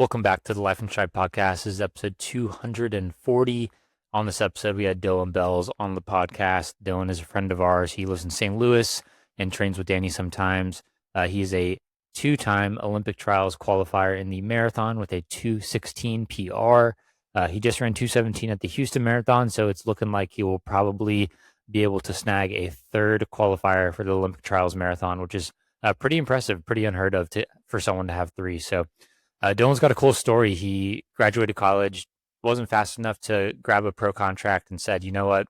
Welcome back to the Life and Stride podcast. This is episode 240. On this episode, we had Dylan Bells on the podcast. Dylan is a friend of ours. He lives in St. Louis and trains with Danny sometimes. He's a two-time Olympic Trials qualifier in the marathon with a 2:16 PR. He just ran 2:17 at the Houston Marathon, so it's looking like he will probably be able to snag a third qualifier for the Olympic Trials Marathon, which is pretty impressive, pretty unheard of for someone to have three. So Dylan's got a cool story. He graduated college, wasn't fast enough to grab a pro contract, and said, you know what,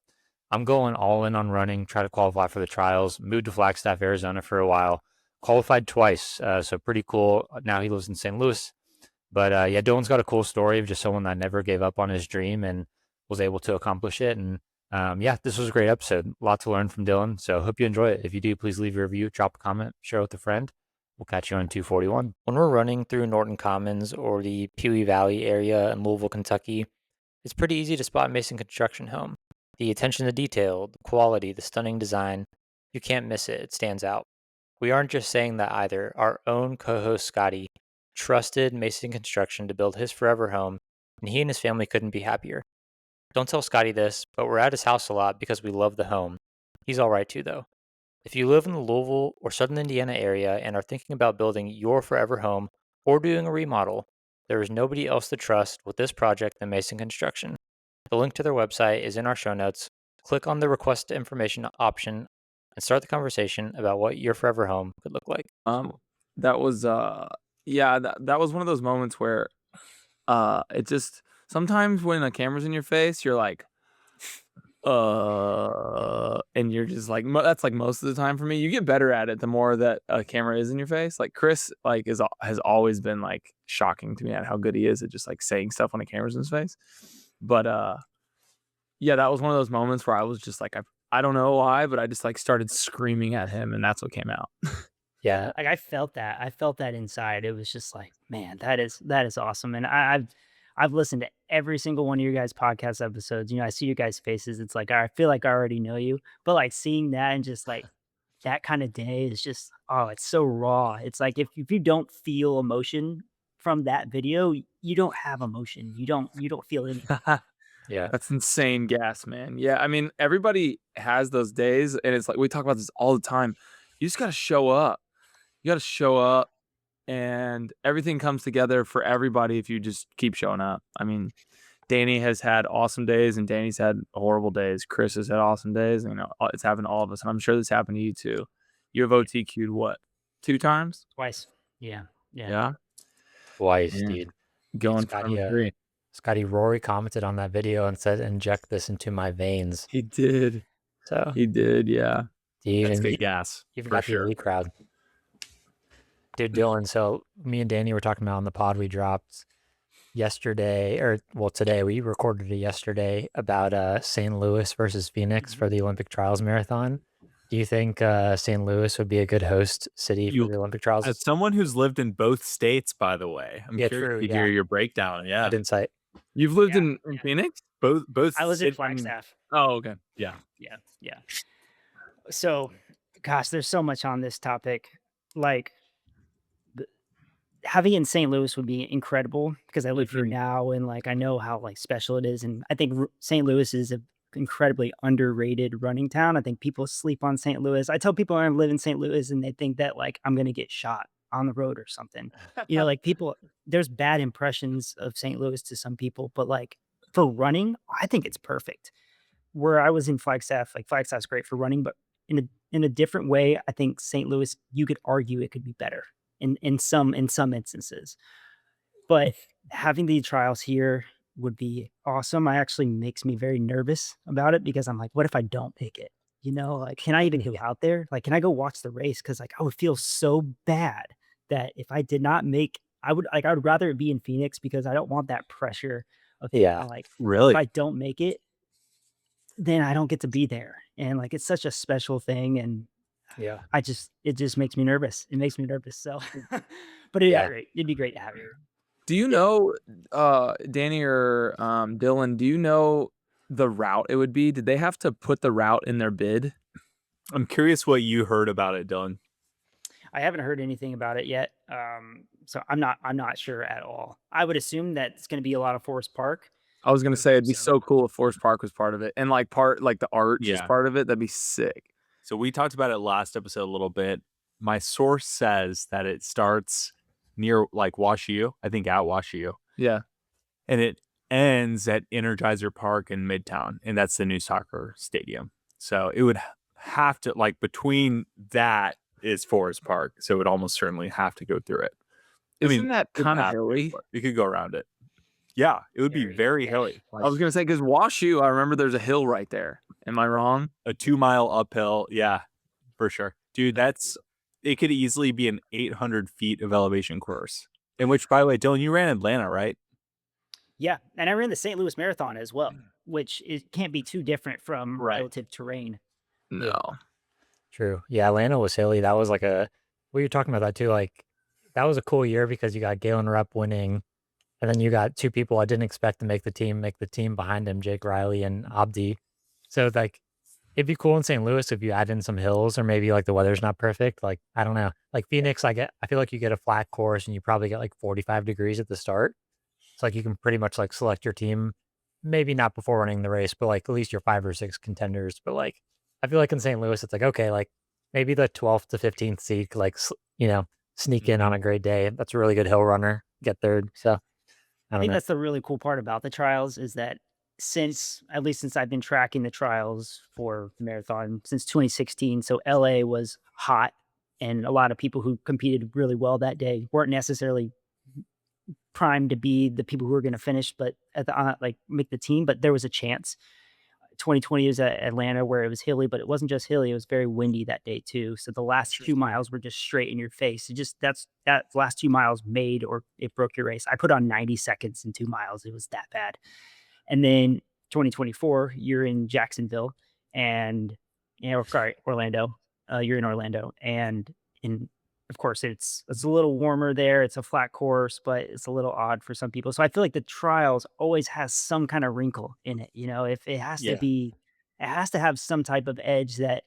I'm going all in on running, try to qualify for the trials. Moved to Flagstaff, Arizona for a while, qualified twice. So pretty cool. Now he lives in St. Louis. But yeah, Dylan's got a cool story of just someone that never gave up on his dream and was able to accomplish it. And yeah, this was a great episode. A lot to learn from Dylan. So hope you enjoy it. If you do, please leave a review, drop a comment, share it with a friend. We'll catch you on 241. When we're running through Norton Commons or the Pewee Valley area in Louisville, Kentucky, it's pretty easy to spot Mason Construction Home. The attention to detail, the quality, the stunning design, you can't miss it. It stands out. We aren't just saying that either. Our own co-host Scotty trusted Mason Construction to build his forever home, and he and his family couldn't be happier. Don't tell Scotty this, but we're at his house a lot because we love the home. He's all right too, though. If you live in the Louisville or Southern Indiana area and are thinking about building your forever home or doing a remodel, there is nobody else to trust with this project than Mason Construction. The link to their website is in our show notes. Click on the request information option and start the conversation about what your forever home could look like. That was that was one of those moments where it just sometimes when a camera's in your face, you're like and you're just like that's like most of the time for me. You get better at it the more that a camera is in your face. Like Chris has always been like shocking to me at how good he is at just like saying stuff when a camera's in his face. But yeah, that was one of those moments where I was just like I don't know why, but I just like started screaming at him and that's what came out. Yeah. Like I felt that inside. It was just like, man, that is awesome. And I've listened to every single one of your guys' podcast episodes. You know, I see your guys' faces. It's like I feel like I already know you. But like seeing that and just like that kind of day is just it's so raw. It's like if you don't feel emotion from that video, you don't have emotion. You don't feel anything. Yeah. That's insane gas, man. Yeah, I mean, everybody has those days, and it's like we talk about this all the time. You just got to show up. You got to show up, and everything comes together for everybody if you just keep showing up. I mean, Danny has had awesome days, and Danny's had horrible days. Chris has had awesome days. And, you know, it's happened to all of us, and I'm sure this happened to you too. You have OTQ'd what? 2 times? Twice. Yeah. Yeah. Twice, Yeah. dude. Going Scotty, from 3. Scotty Rory commented on that video and said, inject this into my veins. He did. So He did, yeah. dude, That's and good gas. you've for got sure. the elite crowd. Dude, Dylan, so me and Danny were talking about on the pod we dropped yesterday, today. We recorded it yesterday about St. Louis versus Phoenix for the Olympic Trials Marathon. Do you think St. Louis would be a good host city for the Olympic Trials? As someone who's lived in both states, by the way, I'm curious to hear your breakdown. Yeah, Good insight. You've lived in Phoenix? both. I was in Flagstaff. Oh, okay. Yeah. So, gosh, there's so much on this topic. Like, having it in St. Louis would be incredible because I live here now and like I know how like special it is. And I think St. Louis is an incredibly underrated running town. I think people sleep on St. Louis. I tell people I live in St. Louis and they think that like I'm gonna get shot on the road or something. You know, like there's bad impressions of St. Louis to some people, but like for running, I think it's perfect. Where I was in Flagstaff, like Flagstaff's great for running, but in a different way, I think St. Louis, you could argue it could be better in some instances. But having the trials here would be awesome. It actually makes me very nervous about it because I'm like, what if I don't make it? You know, like, can I even go out there? Like, can I go watch the race? Because like I would feel so bad that if I did not make, I would rather it be in Phoenix because I don't want that pressure of like Really? if I don't make it, then I don't get to be there. And like it's such a special thing. And Yeah. it just makes me nervous. It makes me nervous. So but it'd be great. It'd be great to have here. Do you know, Danny or Dylan, do you know the route it would be? Did they have to put the route in their bid? I'm curious what you heard about it, Dylan. I haven't heard anything about it yet. So I'm not sure at all. I would assume that it's going to be a lot of Forest Park. I was gonna say it'd be so cool if Forest Park was part of it, and like the arch is part of it. That'd be sick. So we talked about it last episode a little bit. My source says that it starts near like WashU, I think at WashU. Yeah. And it ends at Energizer Park in Midtown, and that's the new soccer stadium. So it would have to, like, between that is Forest Park, so it would almost certainly have to go through it. Isn't that kind of hilly? You could go around it. Yeah, it would be very hilly. I was gonna say, because WashU, I remember there's a hill right there. Am I wrong? A 2-mile uphill, yeah, for sure, dude. It could easily be an 800 feet of elevation course. In which, by the way, Dylan, you ran Atlanta, right? Yeah, and I ran the St. Louis Marathon as well, which it can't be too different from relative terrain. No. True. Yeah, Atlanta was hilly. That was like what you're talking about that too. Like that was a cool year because you got Galen Rupp winning, and then you got 2 people I didn't expect to make the team behind him, Jake Riley and Abdi. So like it'd be cool in St. Louis if you add in some hills, or maybe like the weather's not perfect. Like I don't know. Like Phoenix, I feel like you get a flat course and you probably get like 45 degrees at the start. It's like you can pretty much like select your team, maybe not before running the race, but like at least your 5 or 6 contenders. But like I feel like in St. Louis, it's like, okay, like maybe the 12th to 15th seed, like, sneak in on a great day. That's a really good hill runner, get third. So I think that's the really cool part about the trials is that since I've been tracking the trials for the marathon since 2016, so LA was hot, and a lot of people who competed really well that day weren't necessarily primed to be the people who were going to finish, but at the make the team. But there was a chance. 2020 was at Atlanta where it was hilly, but it wasn't just hilly; it was very windy that day too. So the last 2 miles were just straight in your face. That last 2 miles made or it broke your race. I put on 90 seconds in 2 miles. It was that bad. And then 2024, you're in Jacksonville, and Orlando. You're in Orlando, and of course, it's a little warmer there. It's a flat course, but it's a little odd for some people. So I feel like the trials always has some kind of wrinkle in it. If it has to be, it has to have some type of edge that,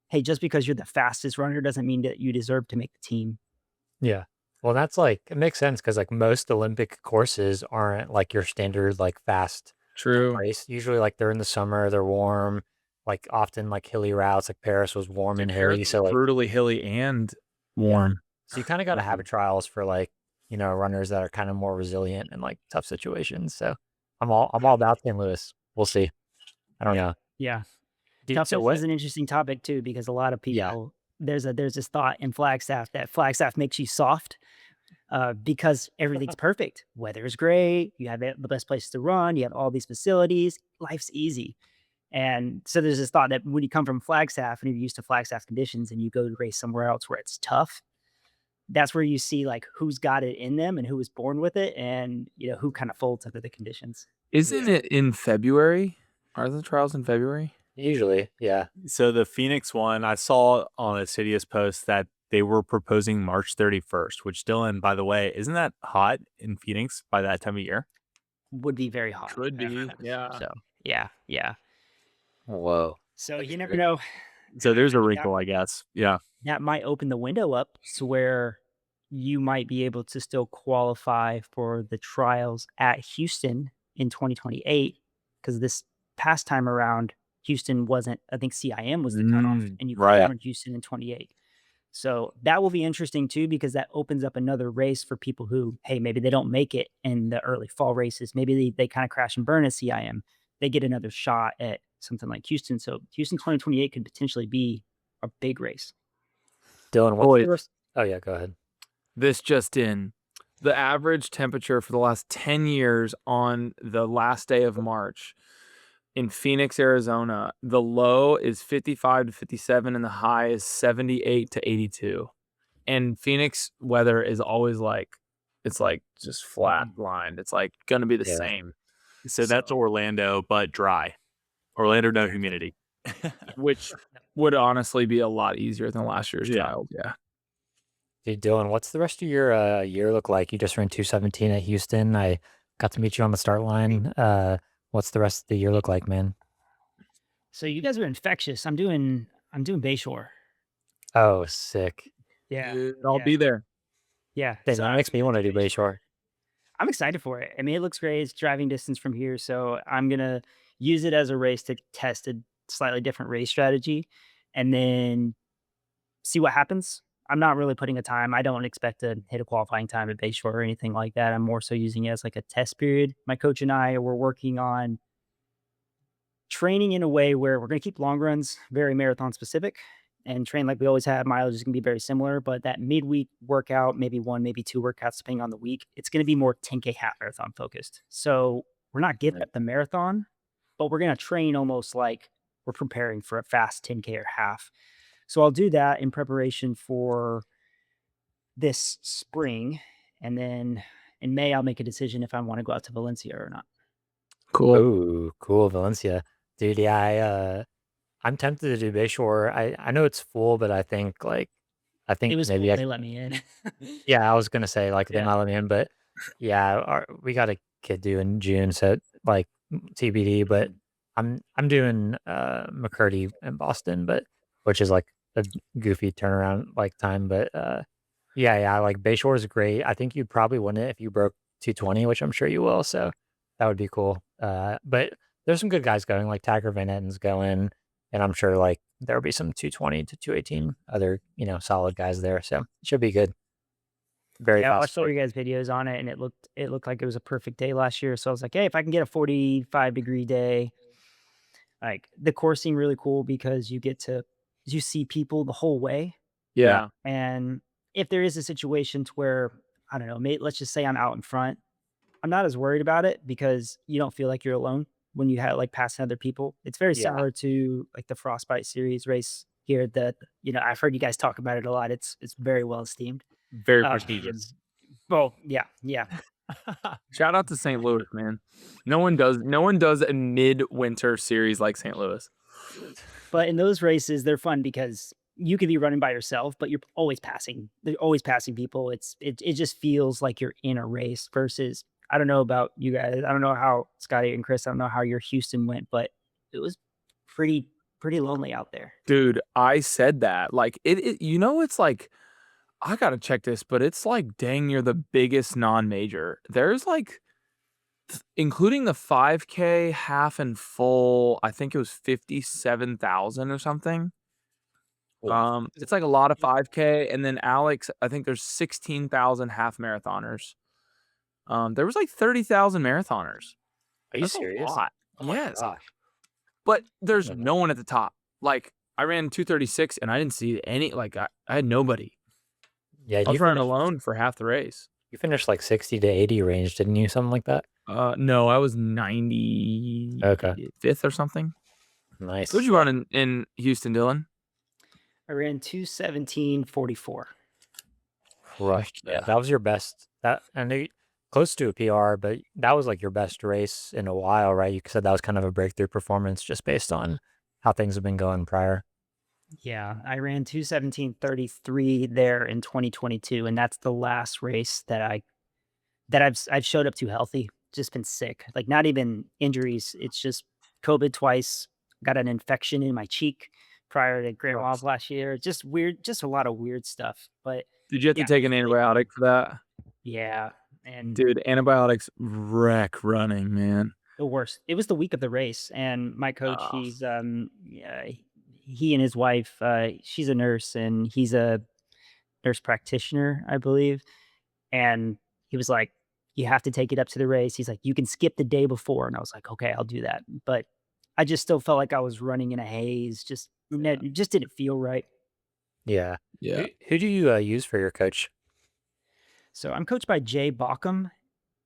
hey, just because you're the fastest runner doesn't mean that you deserve to make the team. Yeah. Well, that's like, it makes sense because like most Olympic courses aren't like your standard, like fast race. Usually like they're in the summer, they're warm, like often like hilly routes, like Paris was warm and hilly. So like brutally hilly and warm. So you kind of got to have trials for like, runners that are kind of more resilient in like tough situations. So I'm all about St. Louis. We'll see. I don't know. Yeah. Toughness is an interesting topic too, because a lot of people, there's this thought in Flagstaff that Flagstaff makes you soft because everything's perfect. Weather is great. You have the best places to run. You have all these facilities. Life's easy. And so there's this thought that when you come from Flagstaff and you're used to Flagstaff conditions and you go to race somewhere else where it's tough, that's where you see like who's got it in them and who was born with it, and who kind of folds under the conditions. Isn't it in February? Are the trials in February? Usually, yeah. So the Phoenix one, I saw on a Sidious post that they were proposing March 31st, which Dylan, by the way, isn't that hot in Phoenix by that time of year? Would be very hot. Could be, yeah. So yeah. Whoa. So you never know. So there's a wrinkle, I guess. Yeah. That might open the window up to where you might be able to still qualify for the trials at Houston in 2028, because this past time around, Houston wasn't, I think CIM was the cutoff, and you could run Houston in 28. So that will be interesting too, because that opens up another race for people who, hey, maybe they don't make it in the early fall races. Maybe they kind of crash and burn at CIM. They get another shot at something like Houston. So Houston 2028 could potentially be a big race. Dylan, what's the rest? Oh yeah, go ahead. This just in. The average temperature for the last 10 years on the last day of March in Phoenix, Arizona, the low is 55 to 57 and the high is 78 to 82. And Phoenix weather is always it's like just flat lined. It's like going to be the same. So that's Orlando, but dry. Orlando, no humidity. Which would honestly be a lot easier than last year's trials. Yeah. Dude, Dylan, what's the rest of your year look like? You just ran 2:17 at Houston. I got to meet you on the start line. What's the rest of the year look like, man? So you guys are infectious. I'm doing Bayshore. Oh, sick. Yeah. Dude, I'll be there. Yeah. Dang, So that makes me want to do Bayshore. I'm excited for it. I mean, it looks great. It's driving distance from here, so I'm gonna use it as a race to test a slightly different race strategy, and then see what happens. I'm not really putting a time. I don't expect to hit a qualifying time at Bayshore or anything like that. I'm more so using it as like a test period. My coach and I were working on training in a way where we're going to keep long runs very marathon specific and train like we always have. Mileage is going to be very similar, but that midweek workout, maybe one, maybe two workouts, depending on the week, it's going to be more 10K half marathon focused. So we're not getting at the marathon, but we're going to train almost like we're preparing for a fast 10K or half. So I'll do that in preparation for this spring. And then in May, I'll make a decision if I want to go out to Valencia or not. Cool. Oh, cool, Valencia. Dude, yeah, I'm tempted to do Bayshore. I know it's full, but I think It was maybe cool. They let me in. yeah, I was gonna say like they Yeah. might let me in, but yeah, we got a kid due in June, so like TBD. But I'm doing McCurdy in Boston, but which is like a goofy turnaround like time. But yeah, like Bayshore is great. I think you'd probably win it if you broke 220, which I'm sure you will. So that would be cool. But there's some good guys going, like Tiger Van Etten's going, and I'm sure like there'll be some 220 to 218 other solid guys there. So it should be good. Very Yeah, I fast. saw you guys' videos on it, and it looked like it was a perfect day last year. So I was like, hey, if I can get a 45-degree day, like the course seemed really cool because you see people the whole way. Yeah. And if there is a situation to where, I don't know, let's just say I'm out in front, I'm not as worried about it because you don't feel like you're alone when you have like passing other people. It's very Yeah. similar to like the Frostbite series race here that, I've heard you guys talk about it a lot. It's very well esteemed. Very Uh, prestigious. Well, yeah. Shout out to St. Louis, man. No one does a midwinter series like St. Louis. But in those races, they're fun because you could be running by yourself, but you're always passing. They're always passing people. It just feels like you're in a race versus I don't know about you guys. I don't know how Scotty and Chris, I don't know how your Houston went, but it was pretty lonely out there. Dude, I said that. Like it's like I gotta check this, but it's like dang near the biggest non-major. There's like including the 5K half and full, I think it was 57,000 or something. It's like a lot of 5K, and then Alex, I think there's 16,000 half marathoners. There was like 30,000 marathoners. Are you That's serious? a lot. Oh my Yes. gosh. But there's Yeah. no one at the top. Like I ran 236 and I didn't see any, like I had nobody. Yeah, I was running alone for half the race. You finished like 60 to 80 range, didn't you? Something like that. No, I was 95th or something. Nice. What'd you run in Houston, Dylan? I ran 2:17:44. Crushed. Yeah, that was your best. Close to a PR, but that was like your best race in a while, right? You said that was kind of a breakthrough performance just based on how things have been going prior. Yeah, I ran 2:17:33 there in 2022, and that's the last race that I've showed up to healthy. Just been sick, like not even injuries. It's just COVID twice. Got an infection in my cheek prior to Grand Walls last year. Just weird, just a lot of weird stuff. But Did you have to yeah, take an antibiotic for that? yeah, and Dude, antibiotics wreck running, man. the worst. It was the week of the race, and my coach, Oh. yeah, he and his wife, she's a nurse, and he's a nurse practitioner, I believe. And he was like, "You have to take it up to the race." He's like, "You can skip the day before." And I was like, "Okay, I'll do that." But I just still felt like I was running in a haze. It just didn't feel right. Yeah. Yeah. Who do you use for your coach? So I'm coached by Jay Bauckham.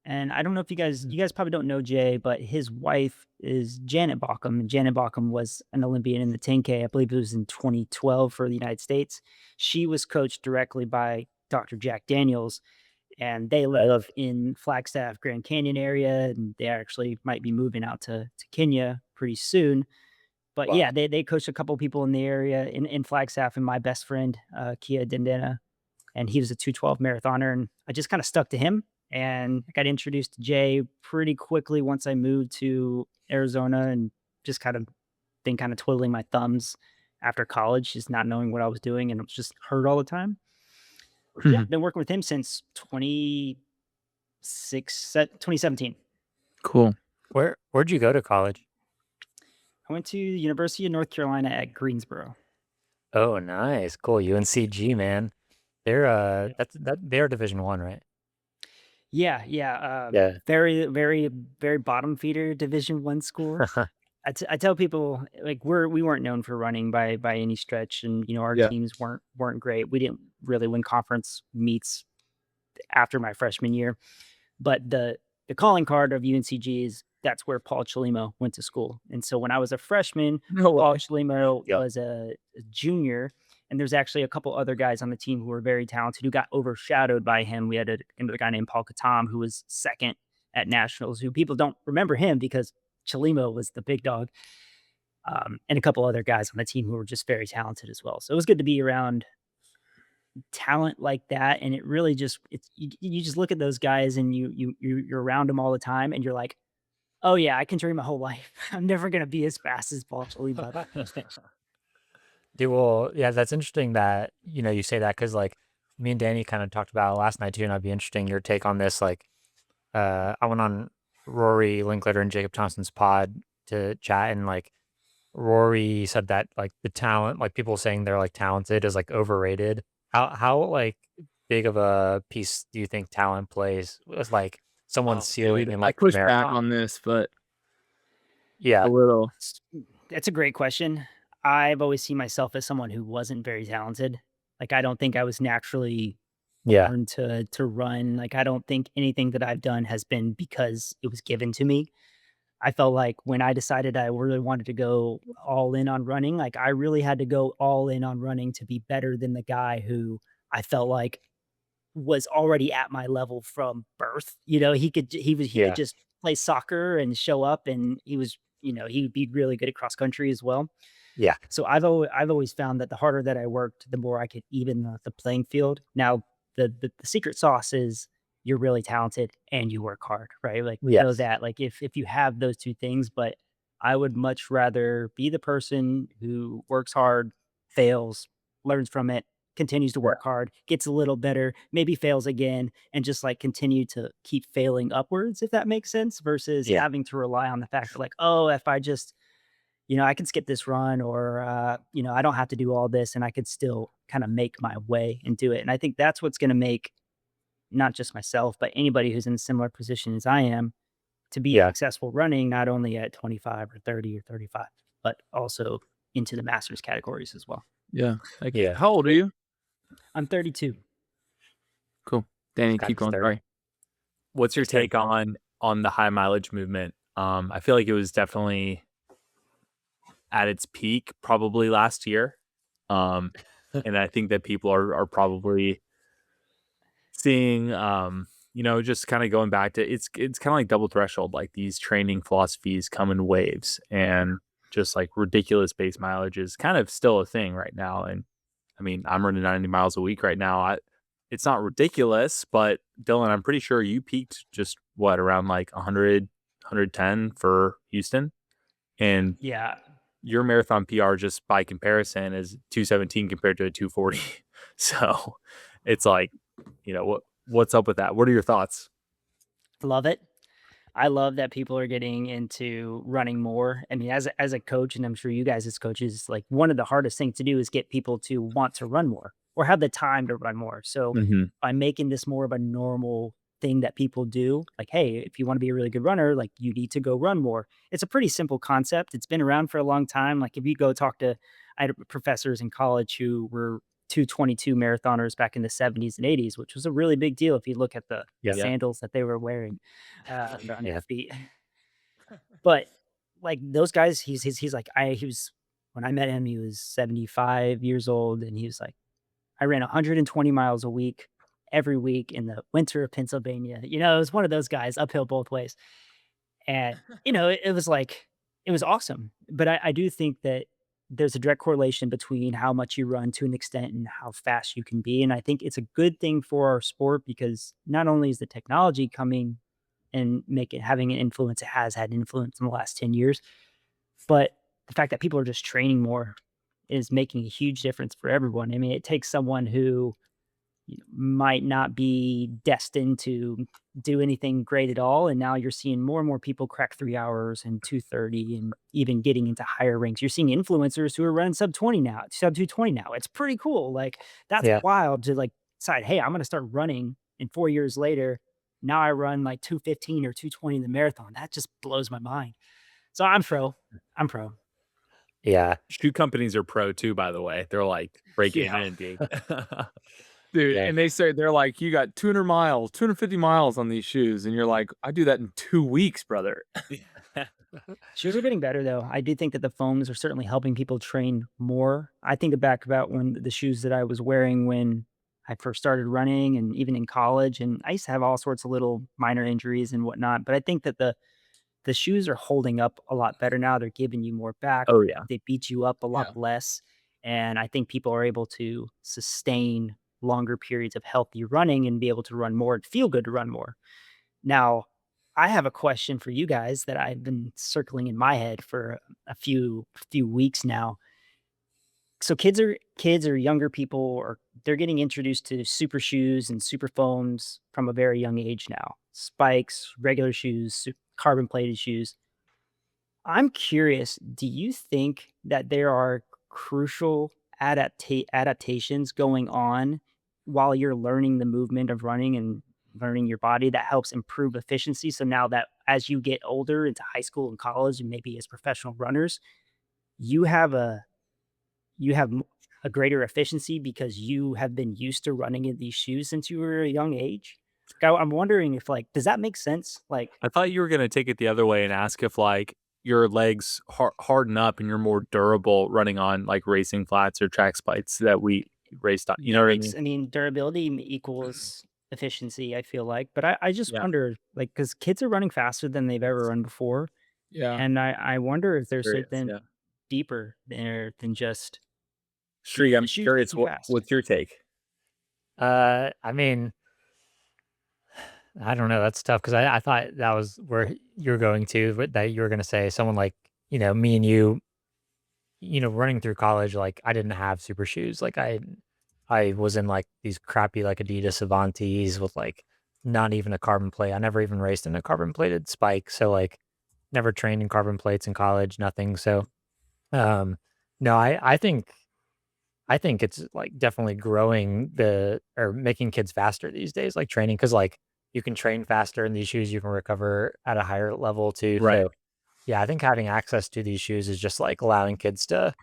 And I don't know if you guys probably don't know Jay, but his wife is Janet Bauckham. And Janet Bauckham was an Olympian in the 10K. I believe it was in 2012 for the United States. She was coached directly by Dr. Jack Daniels, and they live in Flagstaff, Grand Canyon area, and they actually might be moving out to Kenya pretty soon. But Wow. yeah, they coached a couple people in the area in Flagstaff, and my best friend, Kia Dendena, and he was a 2:12 marathoner, and I just kind of stuck to him. And I got introduced to Jay pretty quickly once I moved to Arizona, and just kind of been kind of twiddling my thumbs after college, just not knowing what I was doing, and it was just hurt all the time. Yeah, been working with him since 2017. Cool. Where'd you go to college? I went to the University of North Carolina at Greensboro. Oh, nice, cool. UNCG, man. They're they're Division I, right? Yeah, Yeah. very, very, very bottom feeder Division I school. I tell people like we weren't known for running by any stretch, and our Yeah. teams weren't great. We didn't really win conference meets after my freshman year, but the calling card of UNCG is that's where Paul Chalimo went to school. And so when I was a freshman, No Paul way. Chalimo Yep. was a junior, and there's actually a couple other guys on the team who were very talented who got overshadowed by him. We had another guy named Paul Katam who was second at nationals, who people don't remember him because Chalimo was the big dog, and a couple other guys on the team who were just very talented as well. So it was good to be around talent like that, and it really just you just look at those guys and you're around them all the time, and you're like, oh yeah, I can dream my whole life. I'm never gonna be as fast as Paul Chalimo. Dude, well, yeah, that's interesting that you say that because like me and Danny kind of talked about it last night too, and I'd be interesting your take on this. Like, I went on Rory Linklater and Jacob Thompson's pod to chat, and like Rory said that like the talent, like people saying they're like talented, is like overrated. How like big of a piece do you think talent plays with like someone's ceiling Dude, in I like push back marathon? on this, but Yeah, a little. That's a great question. I've always seen myself as someone who wasn't very talented. Like I don't think I was naturally yeah, born to run. Like I don't think anything that I've done has been because it was given to me. I felt like when I decided I really wanted to go all in on running, like I really had to go all in on running to be better than the guy who I felt like was already at my level from birth. He could yeah, just play soccer and show up, and he'd be really good at cross country as well. yeah, So I've always found that the harder that I worked, the more I could even the playing field. Now the secret sauce is you're really talented and you work hard, right? Like we know yes, that. Like if you have those two things, but I would much rather be the person who works hard, fails, learns from it, continues to work hard, gets a little better, maybe fails again, and just like continue to keep failing upwards, if that makes sense, versus yeah, having to rely on the fact that like, oh, if I just I can skip this run or, I don't have to do all this and I could still kind of make my way and do it. And I think that's what's going to make not just myself, but anybody who's in a similar position as I am to be yeah. successful running, not only at 25 or 30 or 35, but also into the masters categories as well. Yeah. Like, Yeah. how old are you? I'm 32. Cool. Danny, Got keep this going. 30. Sorry. What's your It's good. take on the high mileage movement? I feel like it was definitely at its peak probably last year. And I think that people are probably seeing just kind of going back to it's kind of like double threshold, like these training philosophies come in waves, and just like ridiculous base mileage is kind of still a thing right now. And I mean, I'm running 90 miles a week right now. It's not ridiculous, but Dylan, I'm pretty sure you peaked just around like 100, 110 for Houston. And Yeah. your marathon PR just by comparison is 217 compared to a 240. So it's like, what's up with that? What are your thoughts? Love it. I love that people are getting into running more. I mean, as a coach, and I'm sure you guys as coaches, like one of the hardest things to do is get people to want to run more or have the time to run more. So by making this more of a normal thing that people do, like, hey, if you want to be a really good runner, like you need to go run more. It's a pretty simple concept. It's been around for a long time. Like if you go talk to, I had professors in college who were 222 marathoners back in the 70s and 80s, which was a really big deal if you look at the Yeah. sandals that they were wearing on Yeah. their feet. But like those guys, he's like he was when I met him, he was 75 years old, and he was like, I ran 120 miles a week every week in the winter of Pennsylvania. It was one of those guys uphill both ways. And, it was like, it was awesome. But I do think that there's a direct correlation between how much you run to an extent and how fast you can be. And I think it's a good thing for our sport because not only is the technology coming and having an influence, it has had influence in the last 10 years, but the fact that people are just training more is making a huge difference for everyone. I mean, it takes someone who might not be destined to do anything great at all. And now you're seeing more and more people crack 3 hours and 2:30 and even getting into higher ranks. You're seeing influencers who are running sub 20 now, sub 2:20 now. It's pretty cool. Like that's Yeah. wild to like decide, hey, I'm going to start running. And 4 years later, now I run like 2:15 or 2:20 in the marathon. That just blows my mind. So I'm pro. I'm pro. Yeah. Shoe companies are pro too, by the way. They're like break Yeah. even and dig. Dude, Yeah. and they're like, you got 200 miles, 250 miles on these shoes. And you're like, I do that in 2 weeks, brother. Shoes are getting better though. I do think that the foams are certainly helping people train more. I think back about when the shoes that I was wearing when I first started running and even in college, and I used to have all sorts of little minor injuries and whatnot. But I think that the shoes are holding up a lot better now. They're giving you more back. Oh yeah. They beat you up a lot Yeah. less. And I think people are able to sustain longer periods of healthy running and be able to run more and feel good to run more. Now, I have a question for you guys that I've been circling in my head for a few weeks now. So kids or younger people, or they're getting introduced to super shoes and super foams from a very young age now. Spikes, regular shoes, carbon plated shoes. I'm curious, do you think that there are crucial adaptations going on while you're learning the movement of running and learning your body that helps improve efficiency? So now that as you get older into high school and college and maybe as professional runners, you have a greater efficiency because you have been used to running in these shoes since you were a young age. I'm wondering if like, does that make sense? Like, I thought you were gonna take it the other way and ask if like your legs harden up and you're more durable running on like racing flats or track spikes that we raced on. You know what I mean? I mean, durability equals efficiency, I feel like. But I just Yeah. wonder, like, because kids are running faster than they've ever run before. Yeah. And I wonder if there's Curious, something yeah. deeper there than just Shri, the I'm shoes curious too fast. what's your take? I mean, I don't know. That's tough because I thought that was where you're going to, but that you were going to say someone like, me and you, running through college, like I didn't have super shoes. Like I was in like these crappy like Adidas Avantis with like not even a carbon plate. I never even raced in a carbon plated spike. So like never trained in carbon plates in college, nothing. So um no, I think it's like definitely growing or making kids faster these days, like training, because like you can train faster in these shoes, you can recover at a higher level too. Right. So yeah, I think having access to these shoes is just like allowing kids to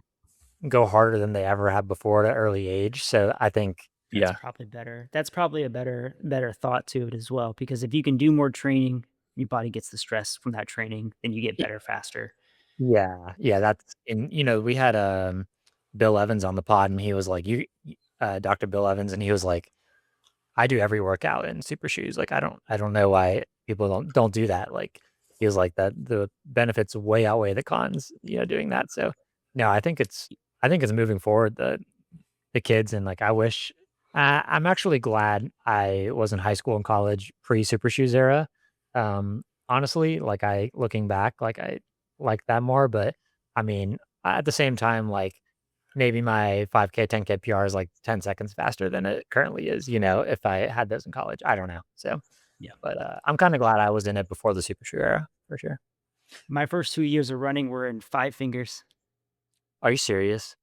go harder than they ever have before at an early age. So I think That's Yeah. probably better. That's probably a better thought to it as well. Because if you can do more training, your body gets the stress from that training, then you get better faster. yeah, that's and we had Bill Evans on the pod and he was like, Dr. Bill Evans, and he was like, I do every workout in super shoes. Like I don't know why people don't do that. Like he was like that the benefits way outweigh the cons, doing that. So no, I think it's moving forward the kids, and like I wish I'm actually glad I was in high school and college pre super shoes era. Honestly, like I looking back, like I like that more, but I mean at the same time, like maybe my 5K, 10K PR is like 10 seconds faster than it currently is, if I had those in college. I don't know. So, Yeah. but I'm kind of glad I was in it before the super shoe era for sure. My first 2 years of running were in 5 fingers. Are you serious?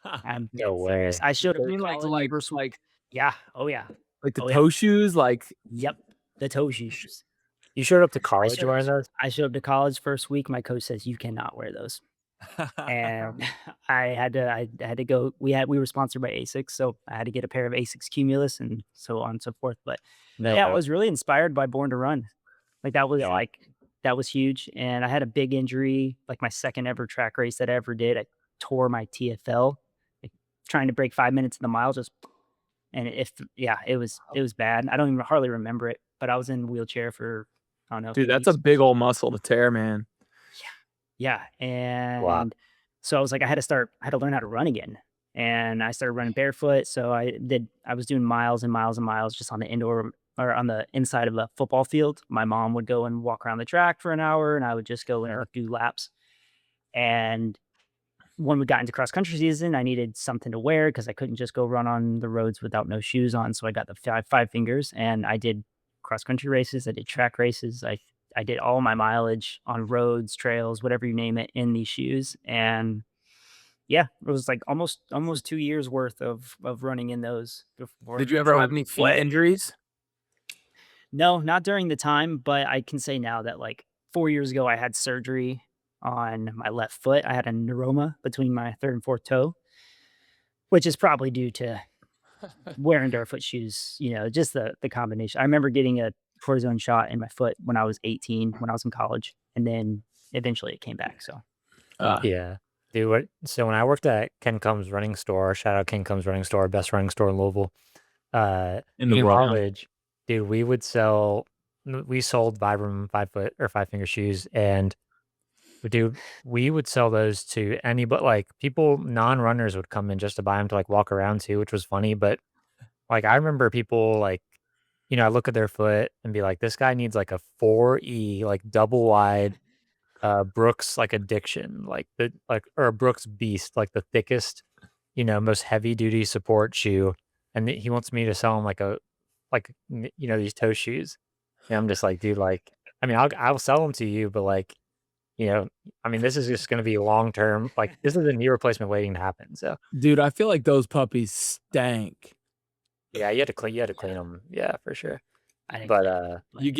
I'm No dead serious. way. I showed up I to mean, college first week. Yeah. Oh yeah. like the Oh, yeah. toe shoes, like Yep. The toe shoes. You showed up to I college showed, wearing those? I showed up to college first week. My coach says you cannot wear those, and I had to go. We were sponsored by Asics, so I had to get a pair of Asics Cumulus and so on and so forth. But No. yeah, I was really inspired by Born to Run. Like that was Yeah. that was huge. And I had a big injury, like my second ever track race that I ever did. I tore my TFL, like trying to break 5 minutes in the mile, and it was bad. I don't even hardly remember it, but I was in a wheelchair for I don't know. a dude, few that's a weeks. big old muscle to tear, man. Yeah, Wow. and so I was like, I had to learn how to run again, and I started running barefoot. So I was doing miles and miles and miles just on the indoor or on the inside of a football field. My mom would go and walk around the track for an hour, and I would just go and do laps. And when we got into cross country season, I needed something to wear because I couldn't just go run on the roads without no shoes on. So I got the five fingers, and I did cross country races. I did track races. I did all my mileage on roads, trails, whatever you name it, in these shoes. And yeah, it was like almost 2 years worth of running in those before. Did you ever have any feet injuries? No, not during the time, but I can say now that like 4 years ago, I had surgery on my left foot. I had a neuroma between my third and fourth toe, which is probably due to wearing barefoot shoes, just the combination. I remember getting a cortisone shot in my foot when I was 18, when I was in college, and then eventually it came back. So Yeah. Dude, so when I worked at Ken Combs Running Store, shout out Ken Combs Running Store, best running store in Louisville. In the in world. college, dude, we sold Vibram 5-foot or 5-finger shoes, and dude, we would sell those to anybody. Like people, non-runners would come in just to buy them to like walk around to, which was funny. But like I remember people like, I look at their foot and be like, this guy needs like a 4E, like double wide Brooks like Addiction, or a Brooks Beast, like the thickest, most heavy duty support shoe. And he wants me to sell him these toe shoes. And I'm just like, dude, like, I mean, I'll sell them to you, but like, I mean, this is just going to be long term. Like, this is a knee replacement waiting to happen. So, Dude, I feel like those puppies stank. yeah, you had to clean them. Yeah, for sure. I didn't But clean You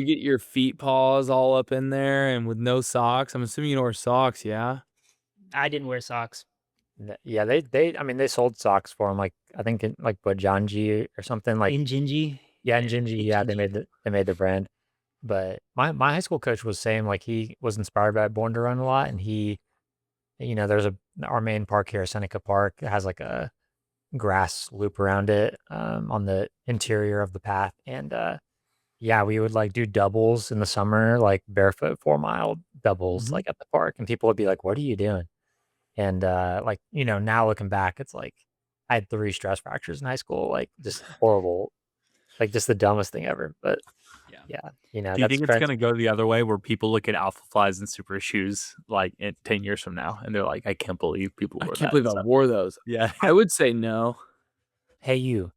get your feet paws all up in there and with no socks. I'm assuming you don't wear socks, yeah? I didn't wear socks. yeah, I mean, they sold socks for him. Like, I think in like Bajanji or something. Like, In Gingy. yeah, in Gingy, yeah, they made the brand. But my high school coach was saying like he was inspired by Born to Run a lot, and he, there's our main park here, Seneca Park, it has like a grass loop around it on the interior of the path, and yeah, we would like do doubles in the summer, like barefoot 4-mile doubles, like at the park, and people would be like, "What are you doing?" And like now looking back, it's like I had 3 stress fractures in high school, like just horrible, like just the dumbest thing ever. But yeah, Do you that's think it's going to go the other way where people look at Alpha Flies and Super Shoes like in 10 years from now and they're like, I can't believe people I wore can't that believe I stuff." wore those. Yeah. I would say no. Hey, you.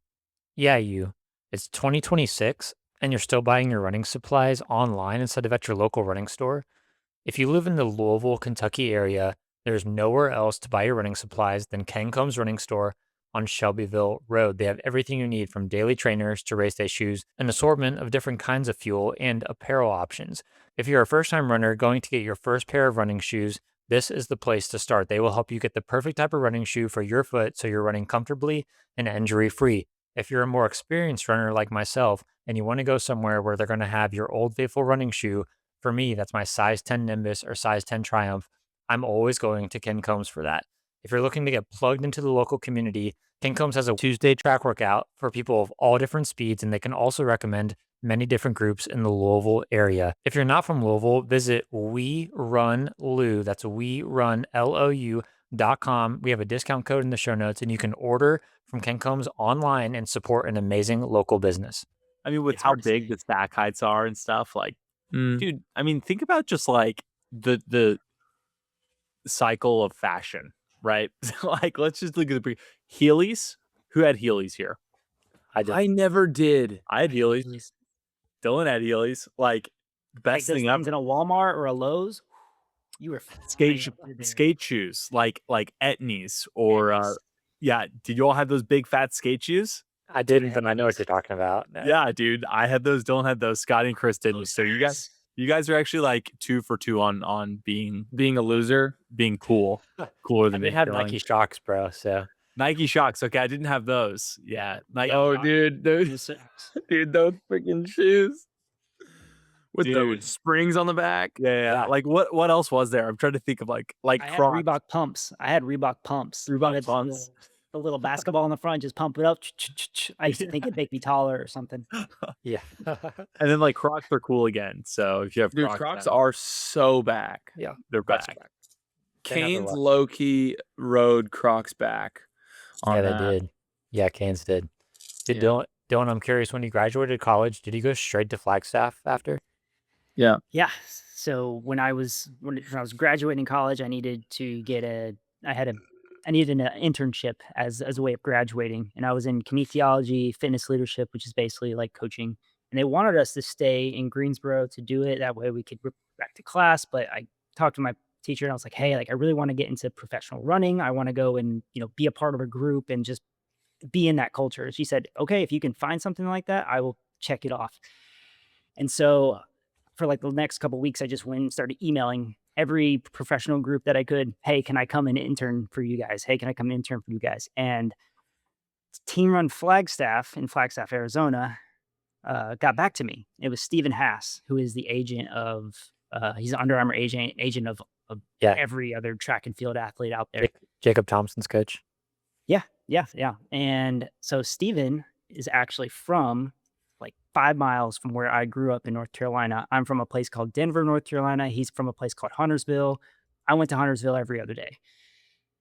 Yeah, you. It's 2026 and you're still buying your running supplies online instead of at your local running store. If you live in the Louisville, Kentucky area, there's nowhere else to buy your running supplies than Ken Combs Running Store on Shelbyville Road. They have everything you need from daily trainers to race day shoes, an assortment of different kinds of fuel, and apparel options. If you're a first-time runner going to get your first pair of running shoes, this is the place to start. They will help you get the perfect type of running shoe for your foot so you're running comfortably and injury-free. If you're a more experienced runner like myself and you want to go somewhere where they're going to have your Old Faithful running shoe, for me, that's my size 10 Nimbus or size 10 Triumph, I'm always going to Ken Combs for that. If you're looking to get plugged into the local community, Ken Combs has a Tuesday track workout for people of all different speeds, and they can also recommend many different groups in the Louisville area. If you're not from Louisville, visit We Run Lou. That's WeRunLou.com. We have a discount code in the show notes, and you can order from Ken Combs online and support an amazing local business. I mean, with how big the stack heights are and stuff, like, dude, I mean, think about just like the cycle of fashion, right? Like, let's just look at the Heelys. Who had Heelys here? I never did. I had Heelys. Dylan had Heelys. Like, best Like thing those ever. things in a Walmart or a Lowe's. You were skate shoes, like Etnies or yeah. Did you all have those big fat skate shoes? I didn't, but I know what you're talking about. Yeah, dude, I had those. Dylan had those. Scotty and Chris didn't. So you guys are actually like 2 for 2 on being a loser, being cooler than me. They had Nike Shocks, bro. So Nike Shocks. Okay, I didn't have those. Yeah, Nike. Oh, dude, those freaking shoes with those springs on the back. Yeah. Like what else was there? I'm trying to think of like I had Reebok pumps. Reebok pumps. The little basketball in the front, just pump it up. I used to think it'd make me taller or something. Yeah. And then like Crocs are cool again. So if you have Crocs are so back. Yeah, they're back. Canes low-key rode Crocs back. Yeah, they did. Yeah, Canes did. Dylan, I'm curious, when you graduated college, did you go straight to Flagstaff after? Yeah. Yeah. So when I was graduating college, I needed to get a I needed an internship as a way of graduating, and I was in kinesiology, fitness leadership, which is basically like coaching. And they wanted us to stay in Greensboro to do it. That way we could rip back to class. But I talked to my teacher and I was like, hey, like I really want to get into professional running. I want to go and, be a part of a group and just be in that culture. She said, okay, if you can find something like that, I will check it off. And so for like the next couple of weeks, I just went and started emailing every professional group that I could. Hey, can I come and intern for you guys? Hey, can I come and intern for you guys? And Team Run Flagstaff in Flagstaff, Arizona, got back to me. It was Stephen Haas, who is the agent of, he's an Under Armour agent of Yeah. every other track and field athlete out there. Jacob Thompson's coach. Yeah. And so Stephen is actually from like 5 miles from where I grew up in North Carolina. I'm from a place called Denver, North Carolina. He's from a place called Huntersville. I went to Huntersville every other day.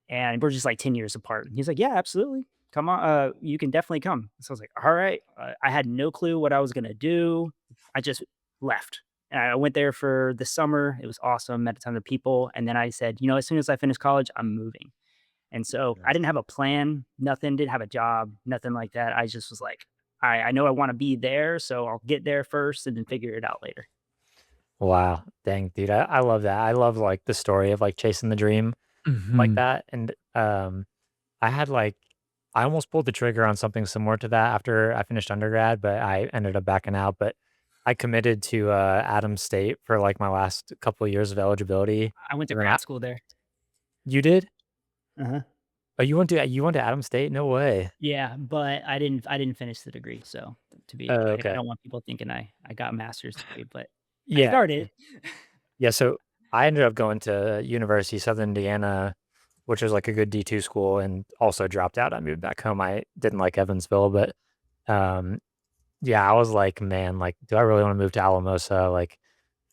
And we're just like 10 years apart. He's like, yeah, absolutely. Come on. You can definitely come. So I was like, all right. I had no clue what I was going to do. I just left. And I went there for the summer. It was awesome. Met a ton of people. And then I said, as soon as I finish college, I'm moving. And so I didn't have a plan, nothing, didn't have a job, nothing like that. I just was like, I know I want to be there, so I'll get there first and then figure it out later. Wow. Dang, dude. I love that. I love like the story of like chasing the dream like that. And I had like I almost pulled the trigger on something similar to that after I finished undergrad, but I ended up backing out. But I committed to Adams State for like my last couple of years of eligibility. I went to You're grad not- school there. You did? Uh-huh. Oh, you went to Adams State? No way. Yeah, but I didn't finish the degree. So Oh, I okay. don't want people thinking I got a master's degree, but I Yeah. started. Yeah, so I ended up going to University of Southern Indiana, which was like a good D2 school, and also dropped out. I moved back home. I didn't like Evansville, but yeah, I was like, man, like, do I really want to move to Alamosa? Like,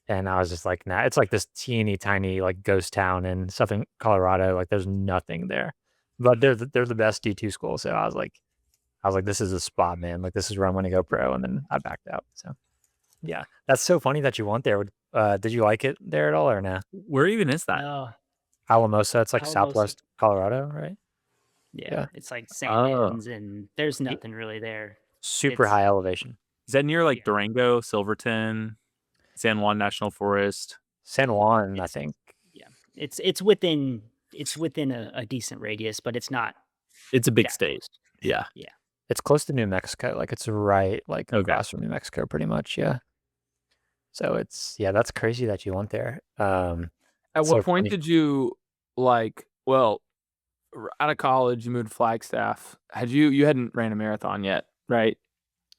and I was just like, nah, it's like this teeny tiny like ghost town in southern Colorado. Like, there's nothing there, but they're the best D2 school. So I was like, this is a spot, man. Like, this is where I'm going to go pro. And then I backed out. So yeah, that's so funny that you went there. Did you like it there at all or no? Where even is that? No, Alamosa, it's like Alamosa. Southwest Colorado, right? yeah, Yeah. it's like St. Oh. Anne's, and there's nothing really there. Super It's- high elevation. Is that near like Yeah. Durango, Silverton, San Juan National Forest? San Juan, I It's- think. Yeah, it's within a decent radius, but it's not. It's a big that state. close. Yeah. It's close to New Mexico. Like, it's right like Okay. across from New Mexico pretty much, yeah. So that's crazy that you went there. At So what point funny. did you out of college you moved to Flagstaff? You hadn't ran a marathon yet, right?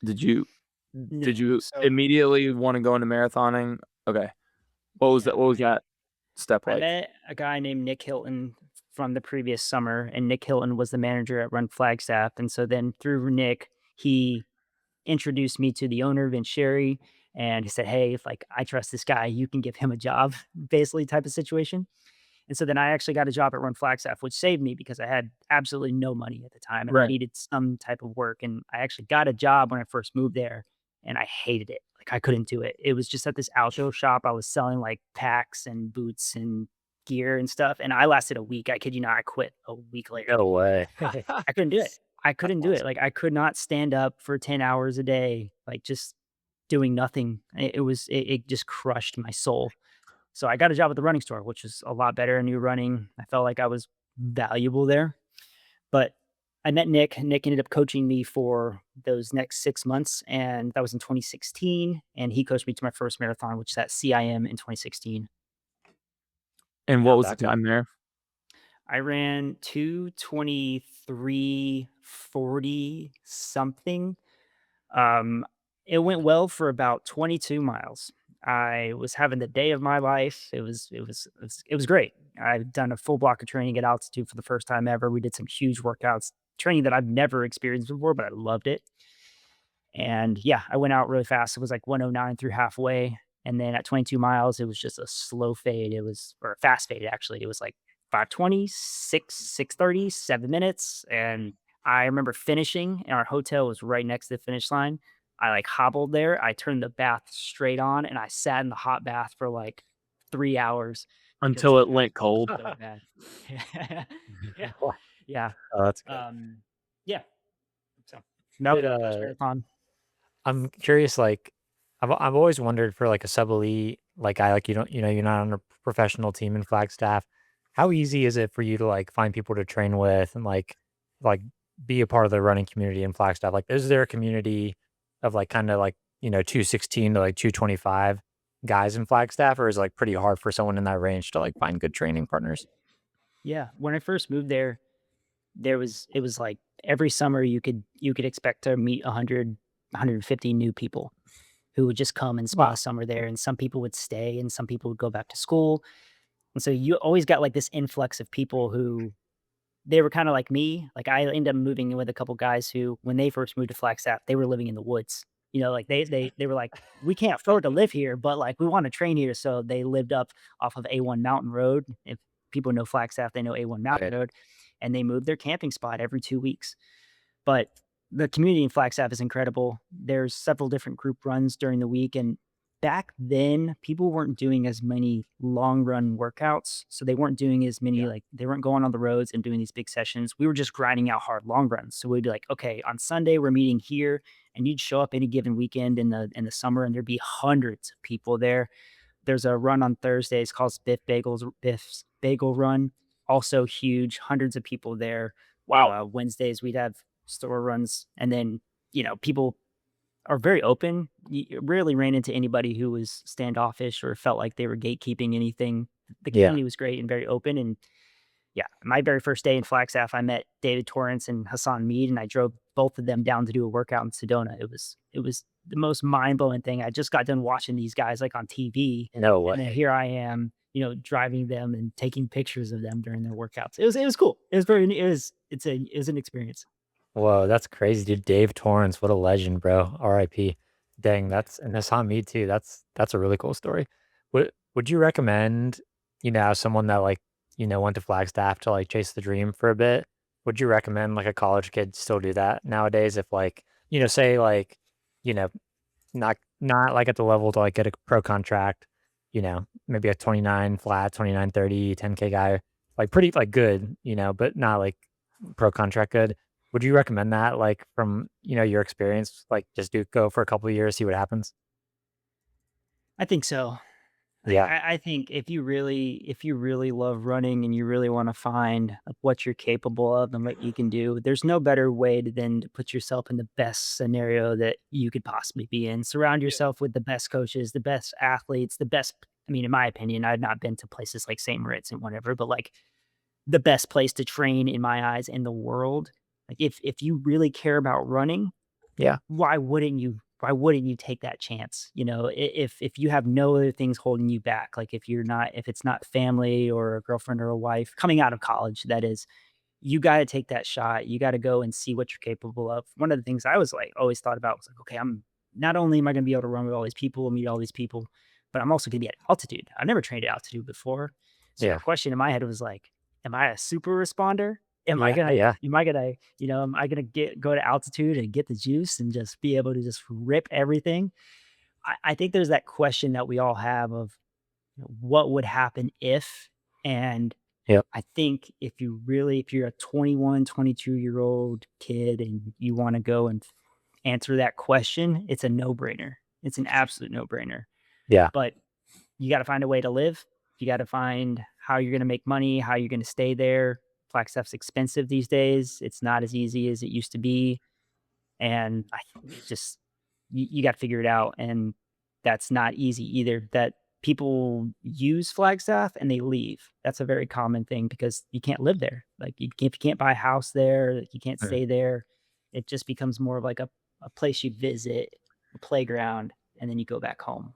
Did you So immediately want to go into marathoning? Okay. What was that step I like? met a guy named Nick Hilton from the previous summer, and Nick Hilton was the manager at Run Flagstaff. And so then through Nick, he introduced me to the owner, Vince Sherry, and he said, hey, if like I trust this guy, you can give him a job, basically type of situation. And so then I actually got a job at Run Flagstaff, which saved me because I had absolutely no money at the time and I Right. needed some type of work. And I actually got a job when I first moved there and I hated it. Like I couldn't do it. It was just at this outdoor shop. I was selling like packs and boots and gear and stuff. And I lasted a week. I kid you not, I quit a week later. No way. I couldn't do it. I couldn't do it. Like I could not stand up for 10 hours a day, like just doing nothing. It just crushed my soul. So I got a job at the running store, which was a lot better. I knew running. I felt like I was valuable there. But I met Nick. Nick ended up coaching me for those next 6 months. And that was in 2016. And he coached me to my first marathon, which is at CIM in 2016. And what was the back up. time there? I ran 2:23:40 something. It went well for about 22 miles. I was having the day of my life. It was great. I've done a full block of training at altitude for the first time ever. We did some huge workouts, training that I've never experienced before, but I loved it. And yeah, I went out really fast. It was like 109 through halfway. And then at 22 miles, it was just a slow fade. Or a fast fade, actually. It was like 5:20, 6:30, 7 minutes. And I remember finishing, and our hotel was right next to the finish line. I like hobbled there. I turned the bath straight on, and I sat in the hot bath for like 3 hours until it went cold. So bad. Yeah. Yeah. Oh, that's good. Yeah. So no Did, marathon. I'm curious, like, I've always wondered for like a sub elite, like guy, like you're not on a professional team in Flagstaff. How easy is it for you to like find people to train with and like be a part of the running community in Flagstaff? Like, is there a community of like kind of like 216 to like 225 guys in Flagstaff, or is it like pretty hard for someone in that range to like find good training partners? Yeah. When I first moved there, it was like every summer you could expect to meet 100, 150 new people who would just come and spend Wow. the summer there. And some people would stay and some people would go back to school. And so you always got like this influx of people who they were kind of like me. Like I ended up moving in with a couple guys who, when they first moved to Flagstaff, they were living in the woods. Like they were like, we can't afford to live here, but like we want to train here. So they lived up off of A1 Mountain Road. If people know Flagstaff, they know A1 Mountain Road, and they moved their camping spot every 2 weeks. But the community in Flagstaff is incredible. There's several different group runs during the week, and back then people weren't doing as many long run workouts, so they weren't doing as many like they weren't going on the roads and doing these big sessions. We were just grinding out hard long runs. So we'd be like, okay, on Sunday we're meeting here, and you'd show up any given weekend in the summer, and there'd be hundreds of people there. There's a run on Thursdays called Biff's Bagel Run, also huge, hundreds of people there. Wow. Wednesdays we'd have store runs, and then people are very open. You rarely ran into anybody who was standoffish or felt like they were gatekeeping anything. The Yeah. community was great and very open. And yeah, my very first day in Flagstaff, I met David Torrance and Hassan Mead, and I drove both of them down to do a workout in Sedona. It was the most mind blowing thing. I just got done watching these guys like on TV, No and then way. here I am, driving them and taking pictures of them during their workouts. It was cool. It was an experience. Whoa, that's crazy, dude. Dave Torrance, what a legend, bro. R.I.P. Dang, and that's on me too. That's a really cool story. Would you recommend, as someone that like, went to Flagstaff to like chase the dream for a bit, would you recommend like a college kid still do that nowadays if like, say like, you know, not like at the level to like get a pro contract, maybe a 29 flat, 29 30, 10K guy, like pretty like good, but not like pro contract good. Would you recommend that, like, from, your experience, like, just go for a couple of years, see what happens? I think so. Yeah. I think if you really love running and you really want to find what you're capable of and what you can do, there's no better way than to put yourself in the best scenario that you could possibly be in. Surround yourself with the best coaches, the best athletes, the best. I mean, in my opinion, I've not been to places like St. Moritz and whatever, but like the best place to train in my eyes in the world. Like if you really care about running, Yeah. why wouldn't you take that chance? If you have no other things holding you back, like if it's not family or a girlfriend or a wife coming out of college, that is, you got to take that shot. You got to go and see what you're capable of. One of the things I was like always thought about was like, okay, I'm not only am I going to be able to run with all these people, meet all these people, but I'm also going to be at altitude. I've never trained at altitude before. So Yeah. the question in my head was like, am I a super responder? Am I gonna Yeah. go to altitude and get the juice and just be able to just rip everything? I think there's that question that we all have of what would happen if, and Yep. I think if you're a 21, 22-year-old kid and you want to go and answer that question, it's a no-brainer. It's an absolute no-brainer. Yeah. But you got to find a way to live. You got to find how you're going to make money, how you're going to stay there. Flagstaff's expensive these days. It's not as easy as it used to be. And it's just, you got to figure it out. And that's not easy either. That people use Flagstaff and they leave. That's a very common thing because you can't live there. Like if you can't buy a house there, like you can't stay there. It just becomes more of like a place you visit, a playground, and then you go back home.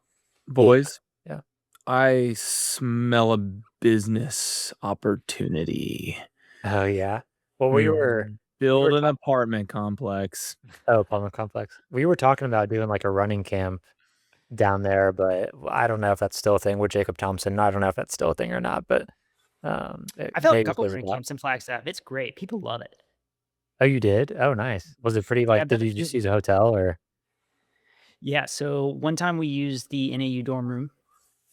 Boys, Yeah. I smell a business opportunity. Oh, yeah. Well, we were Build an apartment complex. apartment complex. We were talking about doing like a running camp down there, but I don't know if that's still a thing with Jacob Thompson. I don't know if that's still a thing or not, but I felt a maybe couple flavor drink it out. camps in Flagstaff. It's great. People love it. Oh, you did? Oh, nice. Was it pretty Yeah, like, I've did done a you just few. use a hotel or? Yeah, so one time we used the NAU dorm room.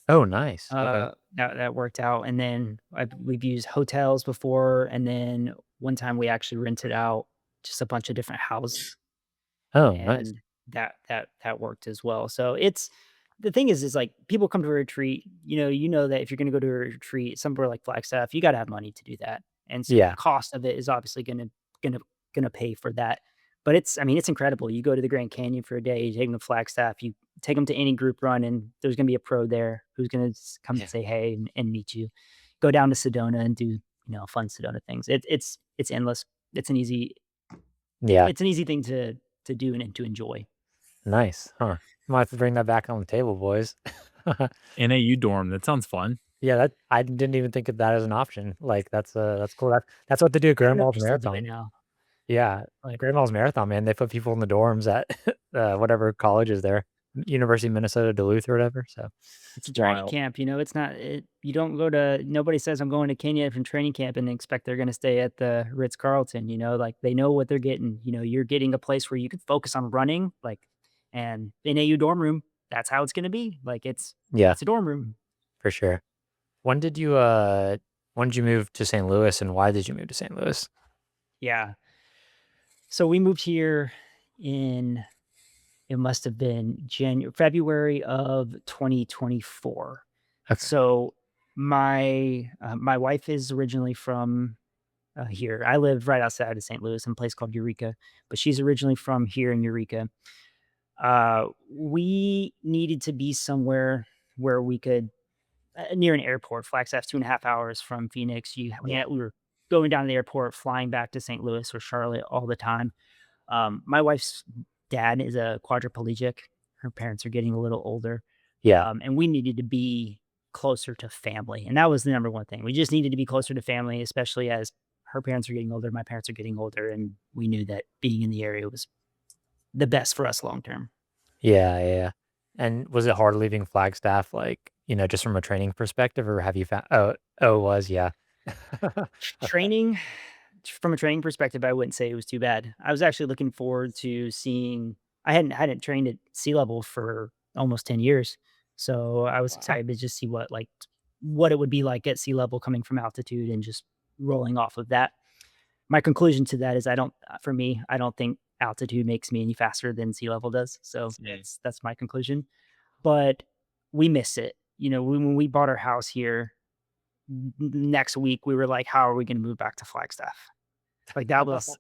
Oh, nice. Okay. That worked out, and then we've used hotels before, and then one time we actually rented out just a bunch of different houses, Oh, nice. and that worked as well. So it's the thing is like people come to a retreat, you know that if you're going to go to a retreat somewhere like Flagstaff, you got to have money to do that, and so the Yeah. cost of it is obviously gonna pay for that. But I mean, it's incredible. You go to the Grand Canyon for a day, you take them to Flagstaff, you take them to any group run, and there's gonna be a pro there who's gonna come Yeah. say hey and meet you. Go down to Sedona and do fun Sedona things. It's endless. It's an easy Yeah. it's an easy thing to do and to enjoy. Nice. Huh. Might have to bring that back on the table, boys. NAU dorm. That sounds fun. Yeah, that I didn't even think of that as an option. Like that's cool. That's what they do at I don't Grand know if Falls you still do it Marathon. now. Yeah, like Grand Falls Marathon, man. They put people in the dorms at whatever college is there, University of Minnesota Duluth or whatever. So It's a training Wild. camp, it's not you don't go to nobody says I'm going to Kenya from training camp and expect they're gonna stay at the Ritz-Carlton, like they know what they're getting. You're getting a place where you can focus on running, like, and in AU dorm room, that's how it's gonna be. Like yeah, it's a dorm room. for sure. When did you move to St. Louis, and why did you move to St. Louis? Yeah. So we moved here in it must have been February of 2024. Okay. So my wife is originally from here. I live right outside of St. Louis in a place called Eureka, but she's originally from here in Eureka. We needed to be somewhere where we could near an airport. Flagstaff's 2.5 hours from Phoenix. We were going down to the airport, flying back to St. Louis or Charlotte all the time. My wife's dad is a quadriplegic. Her parents are getting a little older, Yeah, and we needed to be closer to family, and that was the number one thing. We just needed to be closer to family, especially as her parents are getting older, my parents are getting older, and we knew that being in the area was the best for us long term. yeah. And was it hard leaving Flagstaff, like just from a training perspective, or have you found? Oh, it was, yeah. Training from a training perspective, I wouldn't say it was too bad. I was actually looking forward to seeing I hadn't trained at sea level for almost 10 years. So I was Wow. excited to just see what it would be like at sea level coming from altitude and just rolling off of that. My conclusion to that is for me, I don't think altitude makes me any faster than sea level does. So that's my conclusion. But we miss it. When we bought our house here, next week we were like, how are we going to move back to Flagstaff? Like that was,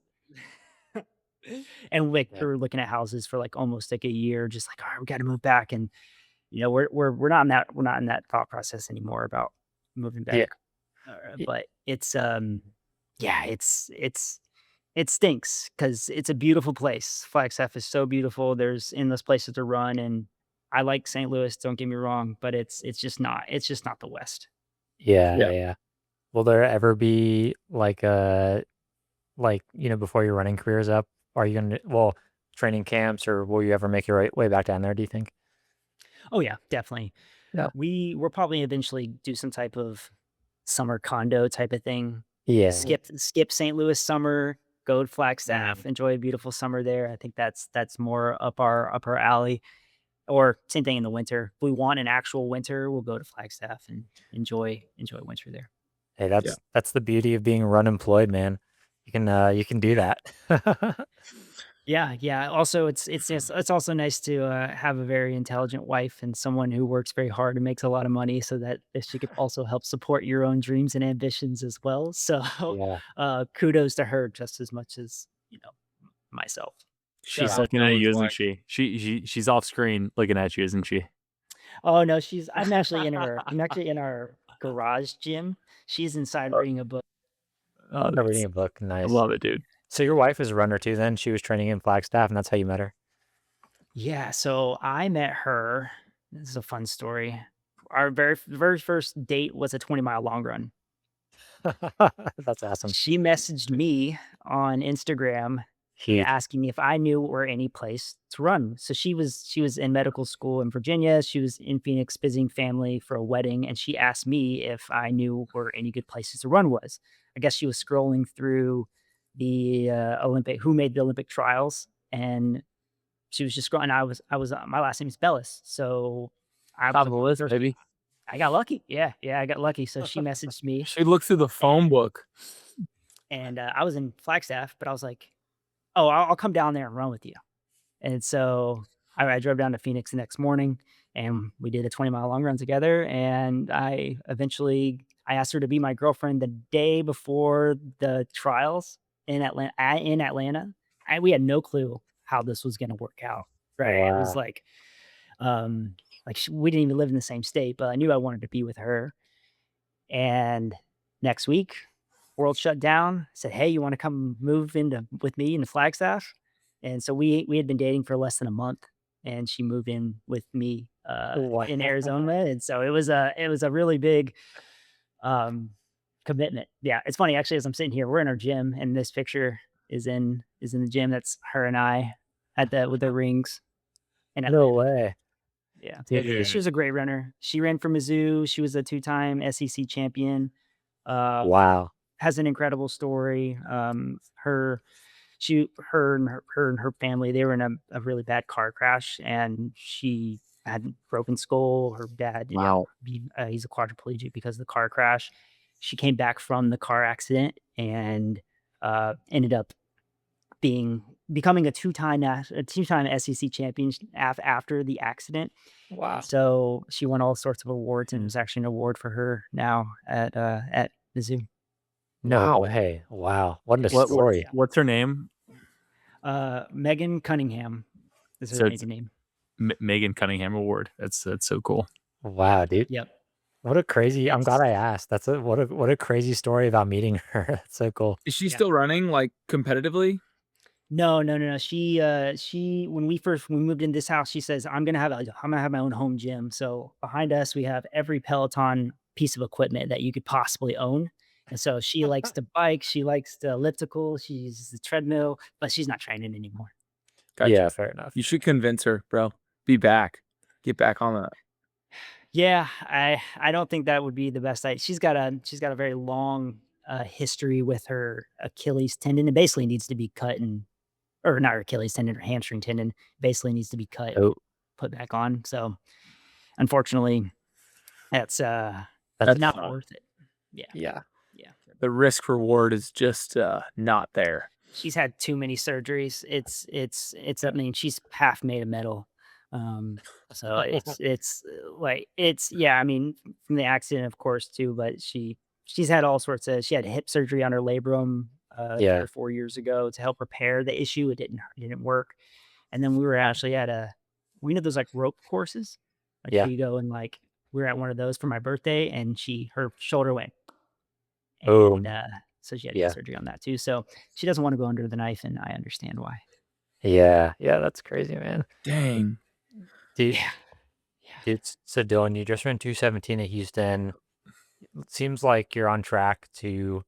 and like Yeah. we were looking at houses for like almost like a year, just like, all right, we got to move back. And we're not in that thought process anymore about moving Yeah. back. Y- But it's yeah, it stinks because it's a beautiful place. Flagstaff is so beautiful. There's endless places to run, and I like St. Louis. Don't get me wrong, but it's just not the West. Yeah, Yeah. yeah. Will there ever be like before your running career is up, are you gonna training camps, or will you ever make your way back down there, do you think? Oh yeah, definitely. Yeah. We'll probably eventually do some type of summer condo type of thing. Yeah. Skip St. Louis summer, go to Flagstaff, enjoy a beautiful summer there. I think that's more up our alley. Or same thing in the winter. If we want an actual winter, we'll go to Flagstaff and enjoy winter there. Hey, that's the beauty of being run employed, man. You can do that. Yeah. Also, it's also nice to have a very intelligent wife and someone who works very hard and makes a lot of money, so that she could also help support your own dreams and ambitions as well. So, Yeah. kudos to her just as much as myself. She's Yeah. looking at Noah's you, isn't wife. she? She's off screen looking at you, isn't she? Oh no, I'm actually in our garage gym. She's inside reading a book. Oh, No, reading a book. I Nice. love it, dude. So your wife is a runner too then? She was training in Flagstaff, and that's how you met her? Yeah, so I met her. This is a fun story. Our very first date was a 20-mile long run. That's awesome. She messaged me on Instagram Huge. asking if I knew where any place to run. So she was in medical school in Virginia. She was in Phoenix visiting family for a wedding, and she asked me if I knew where any good places to run was. I guess she was scrolling through the who made the Olympic trials, and she was just scrolling. I was my last name is Bellis, so I Top was of the list, baby. I got lucky. Yeah, I got lucky. So she messaged me, She looks through the phone book. and I was in Flagstaff, but I was like, "Oh, I'll come down there and run with you." And so I drove down to Phoenix the next morning, and we did a 20-mile long run together. And I asked her to be my girlfriend the day before the trials in Atlanta. We had no clue how this was going to work out. Right? It was Wow. we didn't even live in the same state, but I knew I wanted to be with her. And next week, world shut down. Said, "Hey, you want to come move with me into Flagstaff?" And so we had been dating for less than a month, and she moved in with me in Arizona. And so it was a really big commitment. Yeah, it's funny actually. As I'm sitting here, we're in our gym, and this picture is in the gym. That's her and I with the rings. And No way. yeah, Dude. she was a great runner. She ran for Mizzou. She was a 2-time SEC champion. Wow. Has an incredible story. Her and her family, they were in a really bad car crash, and she had broken skull. Her dad, Wow. he's a quadriplegic because of the car crash. She came back from the car accident and ended up becoming a two-time SEC champion after the accident. Wow. So she won all sorts of awards, and there's actually an award for her now at Mizzou. No way. Wow. What a What- story. What's her name? Megan Cunningham is her So it's- maiden name. Megan Cunningham Award. That's so cool. Wow, dude. Yep. What a crazy, I'm glad I asked. What a crazy story about meeting her. That's so cool. Is she Yeah. still running like competitively? No. She when we moved in this house, she says, I'm gonna have my own home gym. So behind us, we have every Peloton piece of equipment that you could possibly own. And so she likes to bike, she likes the elliptical, she uses the treadmill, but she's not training anymore. Gotcha. Yeah, fair enough. You should convince her, bro. Be back. Get back on that. Yeah, I don't think that would be the best. She's got a very long history with her Achilles tendon. It basically needs to be cut or not her Achilles tendon, her hamstring tendon basically needs to be cut, and Oh, put back on. So unfortunately, that's that's not tough. worth it. Yeah. The risk reward is just not there. She's had too many surgeries. I mean, she's half made of metal. So I mean, from the accident, of course, too, but she's had all sorts of, she had hip surgery on her labrum 3 Yeah. or 4 years ago to help repair the issue. It didn't work. And then we were actually at those like rope courses. Like Yeah. where you go and like, we were at one of those for my birthday, and her shoulder went. Boom. And so she had to Yeah. get surgery on that too. So she doesn't want to go under the knife, and I understand why. Yeah. That's crazy, man. Dang. Dude, Yeah. dude. So Dylan, you just ran 2:17 at Houston. It seems like you're on track to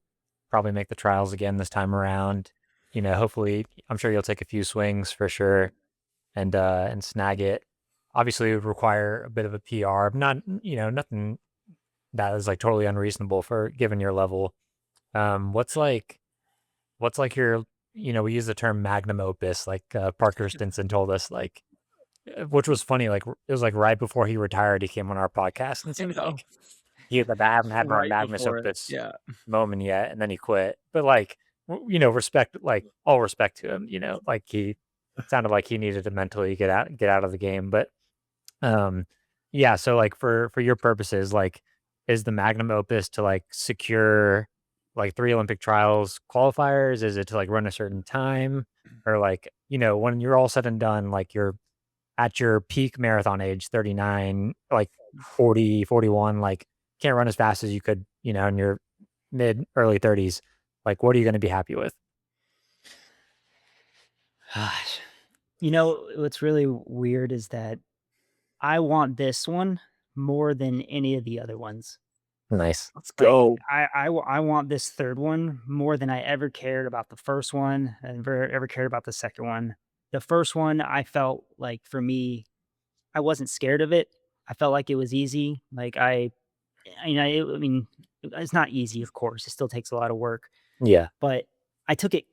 probably make the trials again this time around. Hopefully, I'm sure you'll take a few swings for sure and snag it. Obviously, it would require a bit of a PR. Not, nothing that is like totally unreasonable for given your level. What's like your, we use the term magnum opus, like Parker Stinson told us, like, which was funny. Like it was like right before he retired, he came on our podcast and said, like, I haven't had my Right magnus before it, opus yeah. moment yet, and then he quit. But like, respect, like all respect to him. Like he sounded like he needed to mentally get out of the game. But yeah. So like for your purposes, like, is the magnum opus to like secure like 3 Olympic trials qualifiers? Is it to like run a certain time, or like when you're all said and done, like you're at your peak marathon age, 39, like 40, 41, like can't run as fast as you could, in your early 30s. Like, what are you going to be happy with? Gosh. What's really weird is that I want this one more than any of the other ones. Nice. Let's go. I want this third one more than I ever cared about the first one, and ever cared about the second one. The first one, I felt like, for me, I wasn't scared of it. I felt like it was easy. Like I mean, it's not easy, of course. It still takes a lot of work. Yeah. But I took it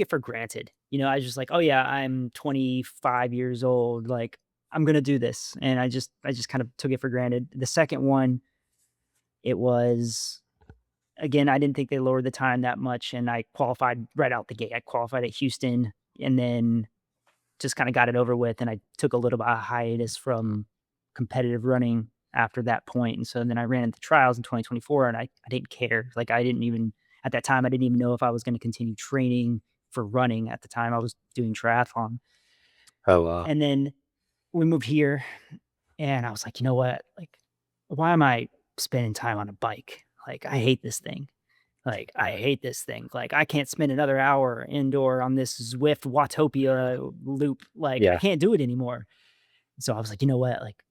for granted. I was just like, oh yeah, I'm 25 years old. Like I'm going to do this. And I just kind of took it for granted. The second one, it was, again, I didn't think they lowered the time that much. And I qualified right out the gate. I qualified at Houston and then just kind of got it over with. And I took a little bit of hiatus from competitive running after that point. And so then I ran into trials in 2024 and I didn't care. Like I didn't even, at that time, I didn't even know if I was going to continue training for running. At the time I was doing triathlon. Oh, wow. And then we moved here and I was like, you know what? Like, why am I spending time on a bike? Like, I hate this thing. Like, I hate this thing. Like, I can't spend another hour indoor on this Zwift Watopia loop. Like, I Yeah. can't do it anymore. So I was like, you know what? Like,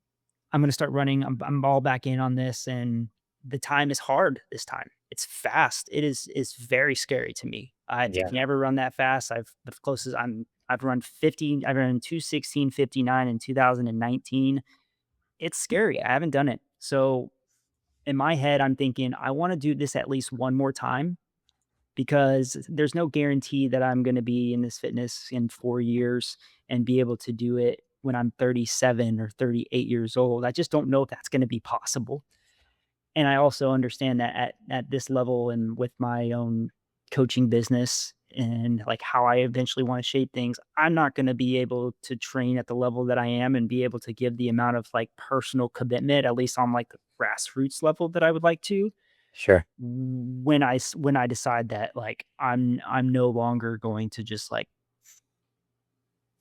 I'm going to start running. I'm all back in on this. And the time is hard this time. It's fast. It's very scary to me. I've Yeah. never run that fast. The closest I've run 50, I've run 2:16:59 in 2019. It's scary. I haven't done it. So in my head, I'm thinking I want to do this at least one more time because there's no guarantee that I'm going to be in this fitness in 4 years and be able to do it when I'm 37 or 38 years old. I just don't know if that's going to be possible. And I also understand that at this level and with my own coaching business and like how I eventually want to shape things, I'm not going to be able to train at the level that I am and be able to give the amount of like personal commitment, at least on like the grassroots level that I would like to Sure. when I decide that like I'm no longer going to just like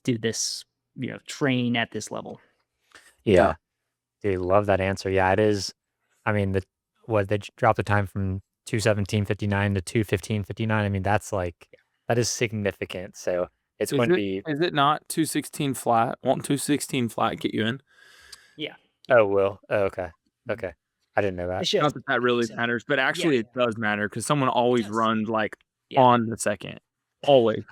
do this, train at this level. Yeah. Dude, love that answer. Yeah, it is. I mean, they dropped the time from 2:17:59 to 2:15:59. I mean, that is significant. So it's going to be. Is it not 2:16 flat? Won't 2:16 flat get you in? Yeah. Oh, will. Oh, okay. Okay. I didn't know It that. should. Not that really So, matters, but actually yeah. it does matter because someone always does. runs like Yeah. on the second. Always.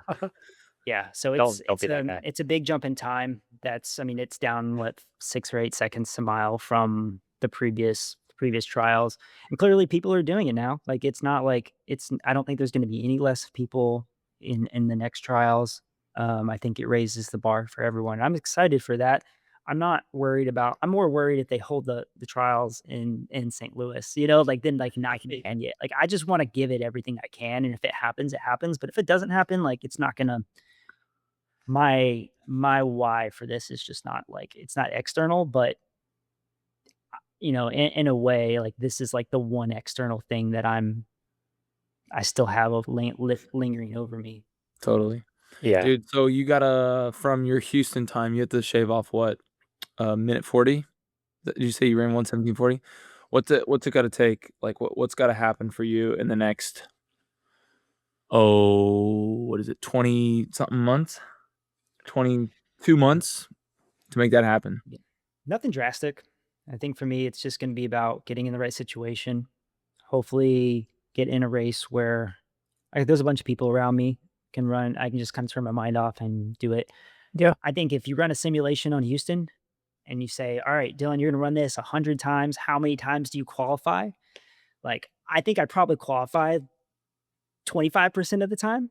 Yeah, so Don't be that guy. it's a big jump in time. It's down 6 or 8 seconds a mile from the previous trials. And clearly people are doing it now. Like it's not like I don't think there's going to be any less people in the next trials. I think it raises the bar for everyone. I'm excited for that. I'm more worried if they hold the trials in St. Louis, then like not can end yet. Like I just want to give it everything I can. And if it happens, it happens. But if it doesn't happen, like it's not gonna my why for this is just not like it's not external, but in a way, like this is like the one external thing that I still have lingering over me. Totally. Yeah. Dude, so you gotta from your Houston time, you have to shave off what? Minute 40? Did you say you ran 1:17:40? What's it gotta take? Like what's gotta happen for you in the next what is it, 20 something months? 22 months to make that happen? Nothing drastic. I think for me, it's just going to be about getting in the right situation. Hopefully, get in a race where there's a bunch of people around me can run. I can just kind of turn my mind off and do it. Yeah. I think if you run a simulation on Houston and you say, all right, Dylan, you're going to run this 100 times. How many times do you qualify? Like, I think I'd probably qualify 25% of the time.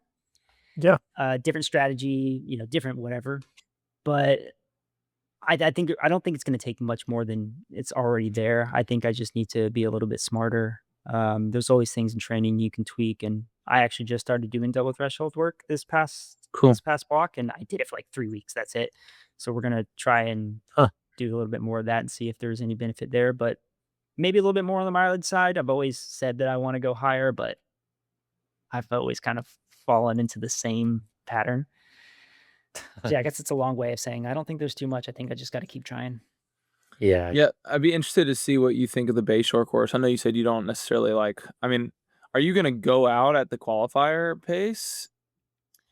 Yeah. Different strategy, different whatever. But I don't think it's going to take much more than it's already there. I think I just need to be a little bit smarter. There's always things in training you can tweak, and I actually just started doing double threshold work this past walk, and I did it for like 3 weeks. That's it. So we're gonna try and do a little bit more of that and see if there's any benefit there. But maybe a little bit more on the mileage side. I've always said that I want to go higher, but I've always kind of fallen into the same pattern. So yeah, I guess it's a long way of saying I don't think there's too much. I think I just got to keep trying. Yeah. Yeah, I'd be interested to see what you think of the Bayshore course. I know you said you don't necessarily are you gonna go out at the qualifier pace?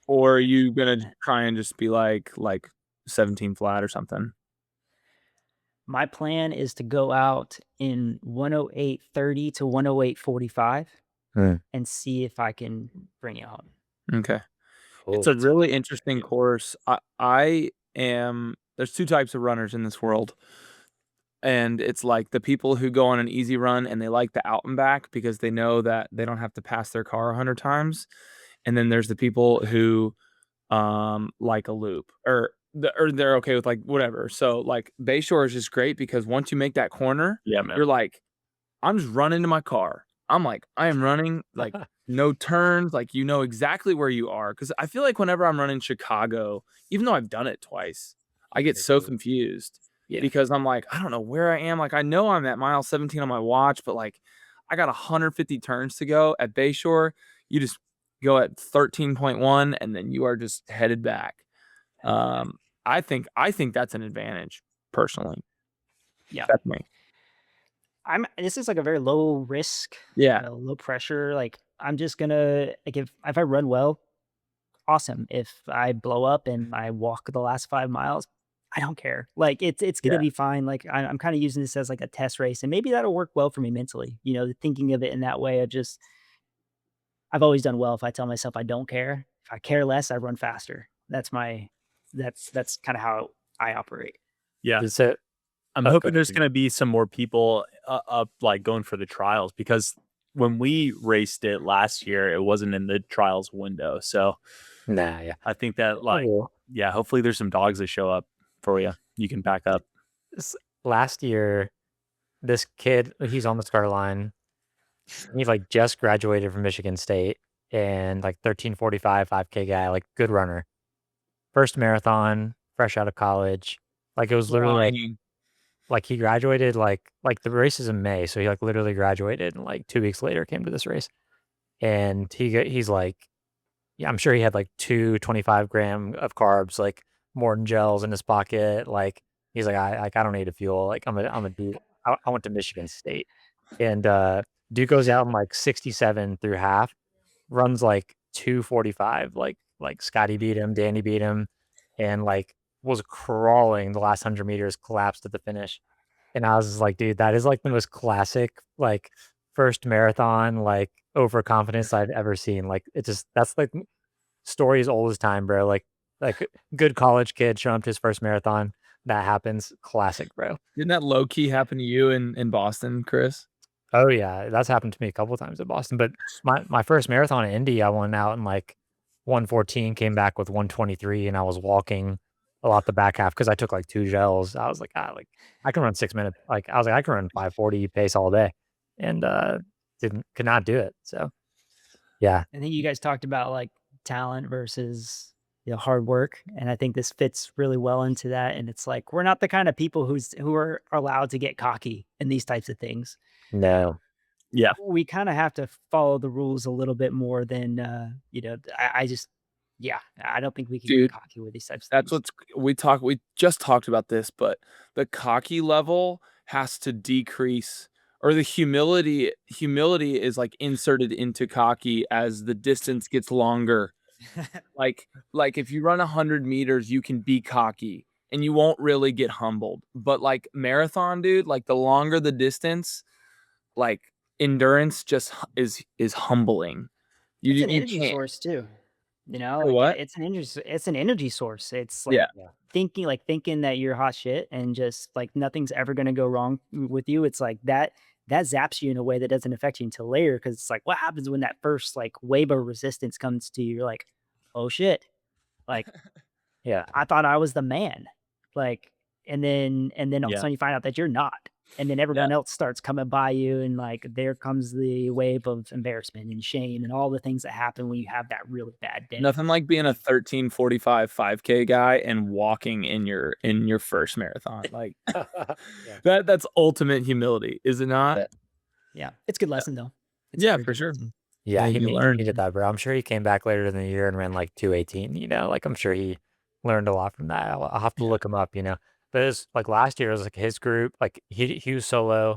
Or are you gonna try and just be like 17 flat or something? My plan is to go out in 108.30 to 108.45 and see if I can bring it home. Okay. Cool. It's a really interesting course. There's two types of runners in this world. And it's like the people who go on an easy run and they like the out and back because they know that they don't have to pass their car 100 times. And then there's the people who like a loop, or they're okay with like whatever. So like Bayshore is just great because once you make that corner, Yeah, man. you're like, I'm just running to my car. I'm like, I am running, like no turns, like you know exactly where you are. Because I feel like whenever I'm running Chicago, even though I've done it twice, I get so confused because I'm like, I don't know where I am. Like I know I'm at mile 17 on my watch, but like I got 150 turns to go. At Bayshore, you just go at 13.1 and then you are just headed back. I think that's an advantage personally. Yeah. That's me. This is like a very low risk, Yeah. low pressure. Like I'm just gonna like if I run well, awesome. If I blow up and I walk the last 5 miles, I don't care. Like it's gonna be fine. Like I'm kind of using this as like a test race, and maybe that'll work well for me mentally. You know, thinking of it in that way. I've always done well if I tell myself I don't care. If I care less, I run faster. That's kind of how I operate. Yeah. So I'm hoping there's going to be some more people up like going for the trials, because when we raced it last year, it wasn't in the trials window. So I think that hopefully there's some dogs that show up for you. You can back up. Last year, this kid, he's on the start line. He's like just graduated from Michigan State and like 13:45 5K guy, like good runner. First marathon, fresh out of college. Like it was literally like he graduated like the race is in May, so he like literally graduated and like 2 weeks later came to this race. And he's like, yeah, I'm sure he had like 225-gram of carbs, like Morton gels in his pocket. Like he's like, I don't need a fuel. Like I'm a dude. I went to Michigan State, and dude goes out in like 67 through half, runs like 2:45. Like Scotty beat him, Danny beat him, and like was crawling the last 100 meters, collapsed at the finish. And I was just like, dude, that is like the most classic like first marathon like overconfidence I've ever seen. Like it just that's like story as old as time, bro. Like good college kid showing up to his first marathon. That happens. Classic, bro. Didn't that low key happen to you in Boston, Chris? Oh yeah, that's happened to me a couple of times in Boston. But my first marathon in Indy, I went out in like 1:14, came back with 1:23, and I was walking a lot the back half because I took like 2 gels. I was like, like I can run 6 minutes. Like I was like, I can run 5:40 pace all day, and could not do it. So yeah, I think you guys talked about like talent versus hard work, and I think this fits really well into that. And it's like we're not the kind of people who are allowed to get cocky in these types of things. no, Yeah. We kind of have to follow the rules a little bit more than I just I don't think we can get cocky with these types of That's things. we just talked about this, but the cocky level has to decrease, or the humility is like inserted into cocky as the distance gets longer. like if you run 100 meters, you can be cocky and you won't really get humbled. But like marathon, dude, like the longer the distance, like endurance just is humbling. It's an energy source too. What? It's an energy source. It's like thinking that you're hot shit and just like nothing's ever gonna go wrong with you. It's like that zaps you in a way that doesn't affect you until later. Cause it's like what happens when that first like wave of resistance comes to you? You're like, oh shit. Like I thought I was the man. Like and then all of a sudden you find out that you're not. And then everyone else starts coming by you, and like there comes the wave of embarrassment and shame and all the things that happen when you have that really bad day. Nothing like being a 13:45 5K guy and walking in your first marathon. Like that's ultimate humility, is it not? Yeah, it's a good lesson though. Yeah, for sure. Yeah, he learned. did that, bro. I'm sure he came back later in the year and ran like 2:18. Like I'm sure he learned a lot from that. I'll have to look him up. But it was like last year, it was like his group, like he was solo,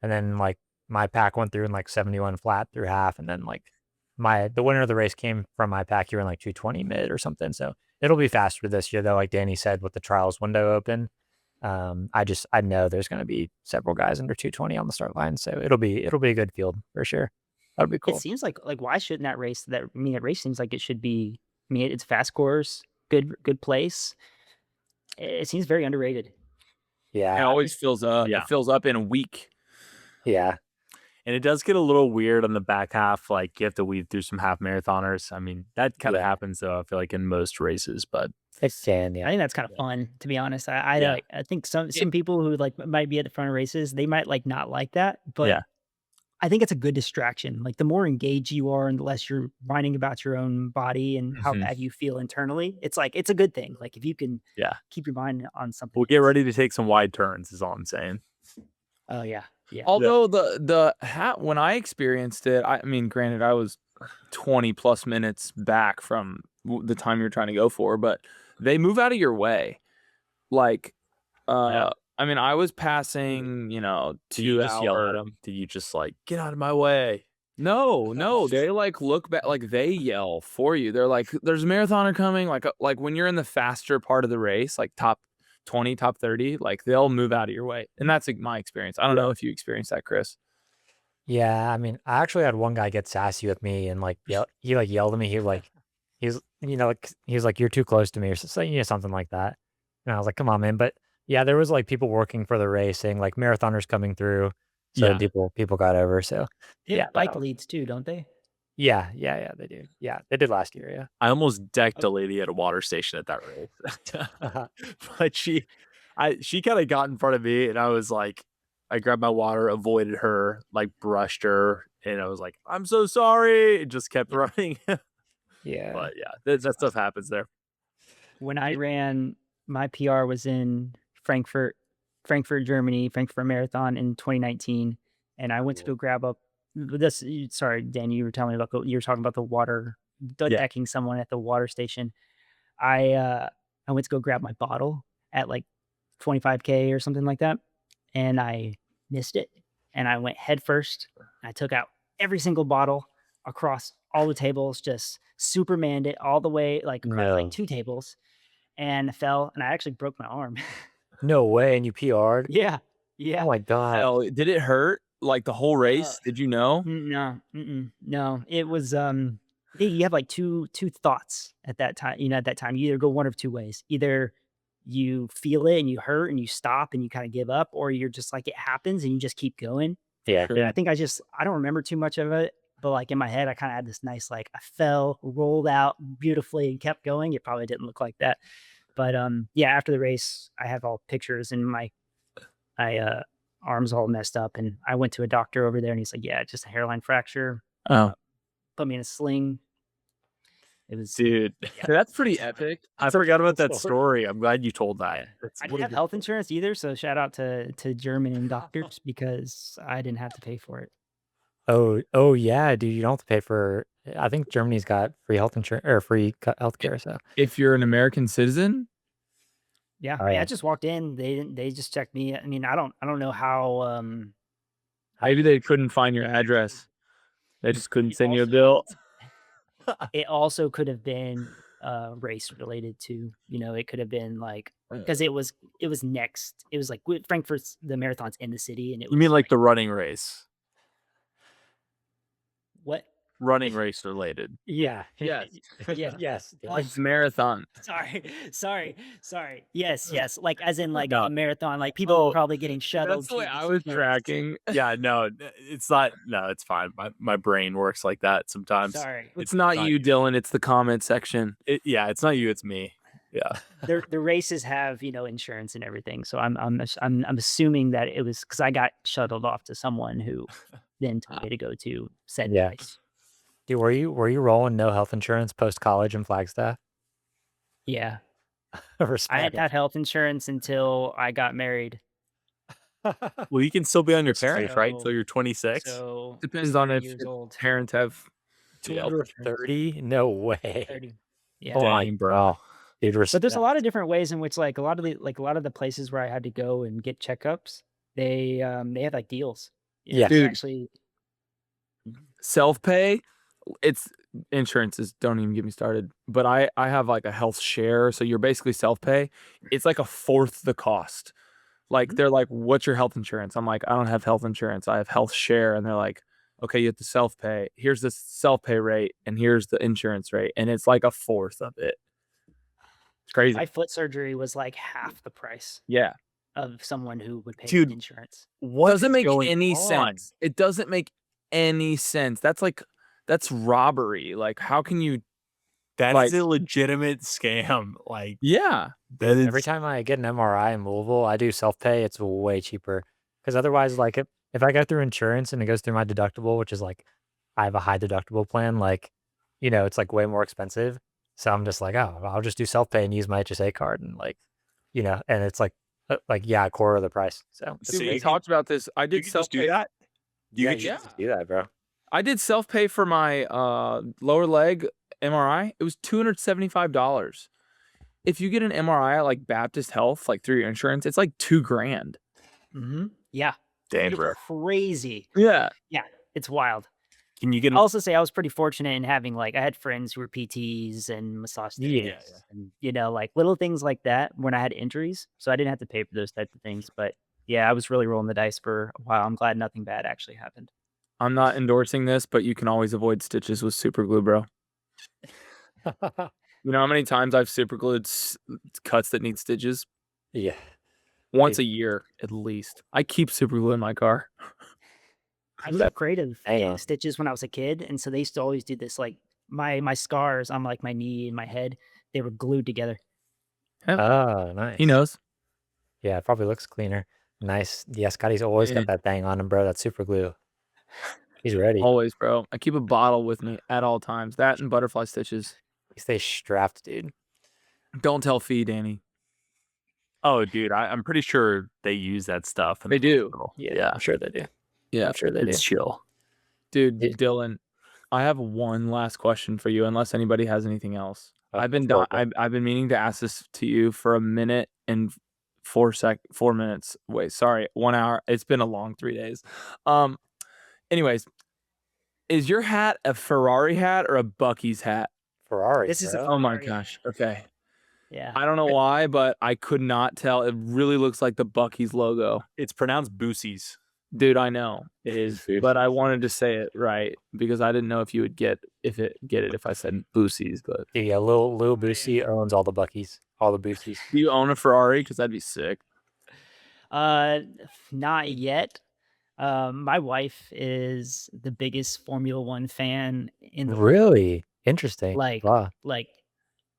and then like my pack went through in like 71 flat through half, and then like the winner of the race came from my pack. He ran like 2:20 mid or something. So it'll be faster this year though. Like Danny said, with the trials window open, I know there's going to be several guys under 2:20 on the start line, so it'll be a good field for sure. That'd be cool. It seems like why shouldn't that race? That race seems like it should be. It's fast course, good place. It seems very underrated. Yeah, it always fills up. Yeah. It fills up in a week. Yeah, and it does get a little weird on the back half. Like you have to weave through some half marathoners. I mean, that kind of happens though. I feel like in most races, but It can, I yeah. think that's kind of fun, to be honest. Yeah. I think some people who like might be at the front of races, they might like not like that, but Yeah. I think it's a good distraction. Like the more engaged you are and the less you're whining about your own body and how Mhm. bad you feel internally, it's like it's a good thing. Like if you can Yeah. keep your mind on something. We'll get else. ready to take some wide turns is all I'm saying. Oh yeah. Yeah. Although the hat when I experienced it, I mean, granted, I was 20 plus minutes back from the time you're trying to go for, but they move out of your way. Like, Yeah. I mean, I was passing, Did 2 you just yell at hour. them? Did you just like get out of my way? No, they like look back, like they yell for you. They're like, "There's a marathoner coming!" Like when you're in the faster part of the race, like top 20, top 30, like they'll move out of your way, and that's like, my experience. I don't know if you experienced that, Chris. Yeah, I mean, I actually had one guy get sassy with me and like he like yelled at me. He was like, like he was like, "You're too close to me," or something like that. And I was like, "Come on, man!" But yeah, there was like people working for the race saying like marathoners coming through, so Yeah. people got over. So They have yeah, bike leads too, don't they? yeah, they do. Yeah, they did last year. I almost decked a lady at a water station at that race. Yeah. But she kind of got in front of me and I was like, I grabbed my water, avoided her, like brushed her, and I was like, I'm so sorry. And just kept running. Yeah. But yeah, that stuff happens there. When I ran, my PR was in Frankfurt, Germany, Frankfurt Marathon in 2019, and I went to go grab up this. Sorry, Dan, you were telling me about you were talking about the water, Yeah. decking someone at the water station. I went to go grab my bottle at like 25K or something like that, and I missed it, and I went head first. I took out every single bottle across all the tables, just Supermaned it all the way, like across like No. 2 tables, and fell, and I actually broke my arm. No way, and you PR'd? Yeah. Oh Yeah. my god. Hell, did it hurt like the whole race? Did you know? No. No. It was, you have like two thoughts at that time. At that time, you either go one of 2 ways. Either you feel it and you hurt and you stop and you kinda give up, or you're just like, it happens and you just keep going. Yeah. And I think I don't remember too much of it, but, like, in my head, I kinda had this nice, like, I fell, rolled out beautifully, and kept going. It probably didn't look like that. But, yeah, after the race, I have all pictures, and my arm's all messed up, and I went to a doctor over there, and he's like, "Yeah, just a hairline fracture." Oh, Put me in a sling. It was Dude, that's pretty epic. I forgot about that story. I'm glad you told that. I didn't have health insurance either, so shout out to German doctors because I didn't have to pay for it. Oh yeah, dude. You don't have to pay for. I think Germany's got free health insurance or free healthcare. So If you're an American citizen, Yeah, Oh, I yeah. just walked in. They just checked me. I mean, I don't know how. maybe they couldn't find your address. They just couldn't It send you a also- bill. It also could have been race related to. It could have been like because it was next. It was like Frankfurt's the marathon's in the city, and it You was mean like the running race? what? Running race related. yeah, Yes. Yeah. yes. Like marathon. Sorry. Yes. Like as in like No. a marathon. Like people Oh, were probably getting shuttled. That's the way to I was these- tracking. Yeah, no, it's not. No, it's fine. My brain works like that sometimes. Sorry. It's not you, Dylan. It's the comment section. Yeah, it's not you. It's me. Yeah. The races have insurance and everything, so I'm assuming that it was because I got shuttled off to someone who then told me to go to said Yeah. race. Dude, were you rolling no health insurance post college in Flagstaff? Yeah, I Respect. hadn't had health insurance until I got married. Well, you can still be on your parents, right? So- Till you're 26. So Depends on 30 if years your old. parents have health insurance. 230? No way. 30. Yeah. Oh my Dang, bro. bro. Dude, But there's a lot of different ways in which like a lot of the places where I had to go and get checkups, they have like deals. Yeah. Dude. Actually, Self-pay, it's insurances. Don't even get me started. But I have like a health share, so you're basically self-pay. It's like a fourth the cost. Like they're like, "What's your health insurance?" I'm like, "I don't have health insurance. I have health share." And they're like, "Okay, you have to self-pay. Here's the self-pay rate, and here's the insurance rate, and it's like a fourth of it." It's crazy. my foot surgery was like half the price Yeah. of someone who would pay Dude, insurance. What Doesn't is make going any on? sense. It doesn't make any sense. That's robbery. Like, how can you That Like- is a legitimate scam. Like, Yeah. that is Every time I get an MRI in Louisville, I do self-pay. It's way cheaper because otherwise, like if I go through insurance and it goes through my deductible, which is like I have a high deductible plan, like it's like way more expensive. So I'm just like, oh, I'll just do self-pay and use my HSA card and like, and it's like a quarter of the price. So it's Dude, we crazy. talked about this. I you did can just do self-pay. that. You yeah, could you just just do that, bro. I did self-pay for my lower leg MRI. It was $275. If you get an MRI at like Baptist Health, like through your insurance, it's like $2,000. Yeah, Dang, it's bro. crazy. Yeah. Yeah, it's wild. Can you get I'll also say I was pretty fortunate in having I had friends who were PTs and massage therapists and like little things like that when I had injuries. So I didn't have to pay for those types of things. But yeah, I was really rolling the dice for a while. I'm glad nothing bad actually happened. I'm not endorsing this, but you can always avoid stitches with super glue, bro. You know how many times I've super glued cuts that need stitches? Yeah. Once a year, at least. I keep super glue in my car. I was afraid of Hang getting on. stitches when I was a kid, and so they used to always do this. Like my scars on like my knee and my head, they were glued together. Oh, nice. He knows. Yeah, it probably looks cleaner. Nice. Yeah, Scotty's always got that thing on him, bro. That's super glue. He's ready. Always, bro. I keep a bottle with me at all times. That and butterfly stitches. He stays strapped, dude. Don't tell Fee, Danny. Oh, dude, I'm pretty sure they use that stuff. in They the do. hospital. Yeah, I'm sure they do. Yeah. I'm sure they do. It's chill. Dude, Yeah. Dylan, I have one last question for you, unless anybody has anything else. I've been go for it, I've been meaning to ask this to you for a minute and 4 minutes. Wait, sorry, 1 hour. It's been a long 3 days. Anyways, is your hat a Ferrari hat or a Buc-ee's hat? Ferrari. This is a bro. Oh my Ferrari. gosh. Okay. Yeah, I don't know why, but I could not tell. It really looks like the Buc-ee's logo. It's pronounced Boosies. Dude, I know it is, Boosies. but I wanted to say it right because I didn't know if you would get it if I said Boosies. But Dude, yeah, Lil Boosie owns all the Buckies, all the Boosies. do you own a Ferrari? Because that'd be sick. not yet. My wife is the biggest Formula One fan in the world. Really interesting. Like, Wow. like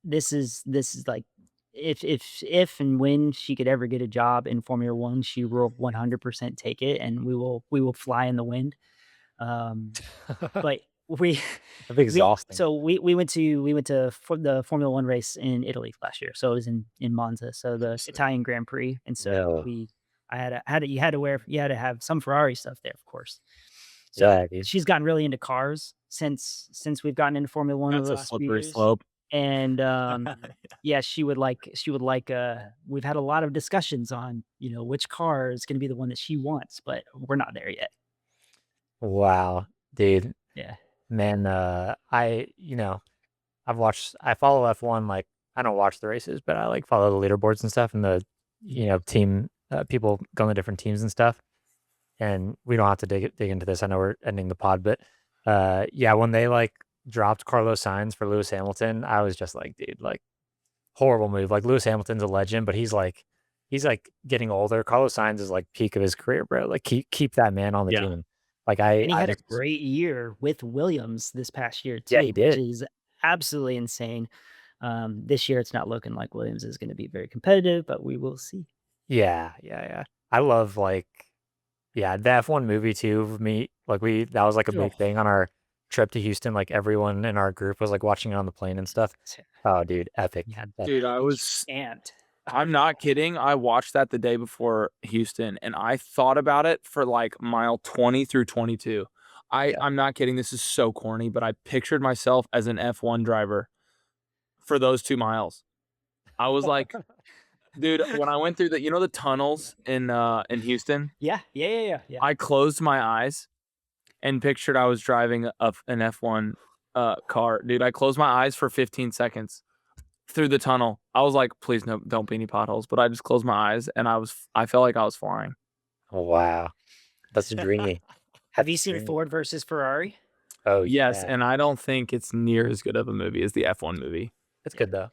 this is like if and when she could ever get a job in Formula One, she will 100% take it, and we will fly in the wind. But we That'd be exhausting. so we went to the Formula One race in Italy last year. So it was in Monza, so the Italian Grand Prix, and so Yeah. you had to have some Ferrari stuff there, of course. So Yeah, dude. she's gotten really into cars since we've gotten into Formula One over the last few Slippery years. slope. And yeah, she would like we've had a lot of discussions on which car is going to be the one that she wants, but we're not there yet. Wow, dude. Yeah. Man, I follow F1. Like, I don't watch the races, but I like follow the leaderboards and stuff and the team people going to different teams and stuff. And we don't have to dig into this. I know we're ending the pod, but yeah, when they like dropped Carlos Sainz for Lewis Hamilton, I was just like, dude, like horrible move. Like, Lewis Hamilton's a legend, but he's like getting older. Carlos Sainz is like peak of his career, bro. Like, keep that man on the Yeah. team. Like, And he had a just- great year with Williams this past year too. Yeah, he did. Which is absolutely insane. This year it's not looking like Williams is going to be very competitive, but we will see. Yeah. I love the F1 movie too. For me, like that was like a big thing on our trip to Houston. Like, everyone in our group was like watching it on the plane and stuff. Oh, dude, epic. Yeah, Dude, I was amped. I'm not kidding. I watched that the day before Houston, and I thought about it for like mile 20 through 22. I'm not kidding. This is so corny, but I pictured myself as an F1 driver for those 2 miles. I was like, dude, when I went through the tunnels in Houston, Yeah. I closed my eyes and pictured I was driving an F1 car. Dude, I closed my eyes for 15 seconds through the tunnel. I was like, please no, don't be any potholes. But I just closed my eyes and I felt like I was flying. Oh, wow, that's dreamy. Have you seen dreamy. Ford versus Ferrari? Oh, Yes, yeah. and I don't think it's near as good of a movie as the F1 movie. It's good though.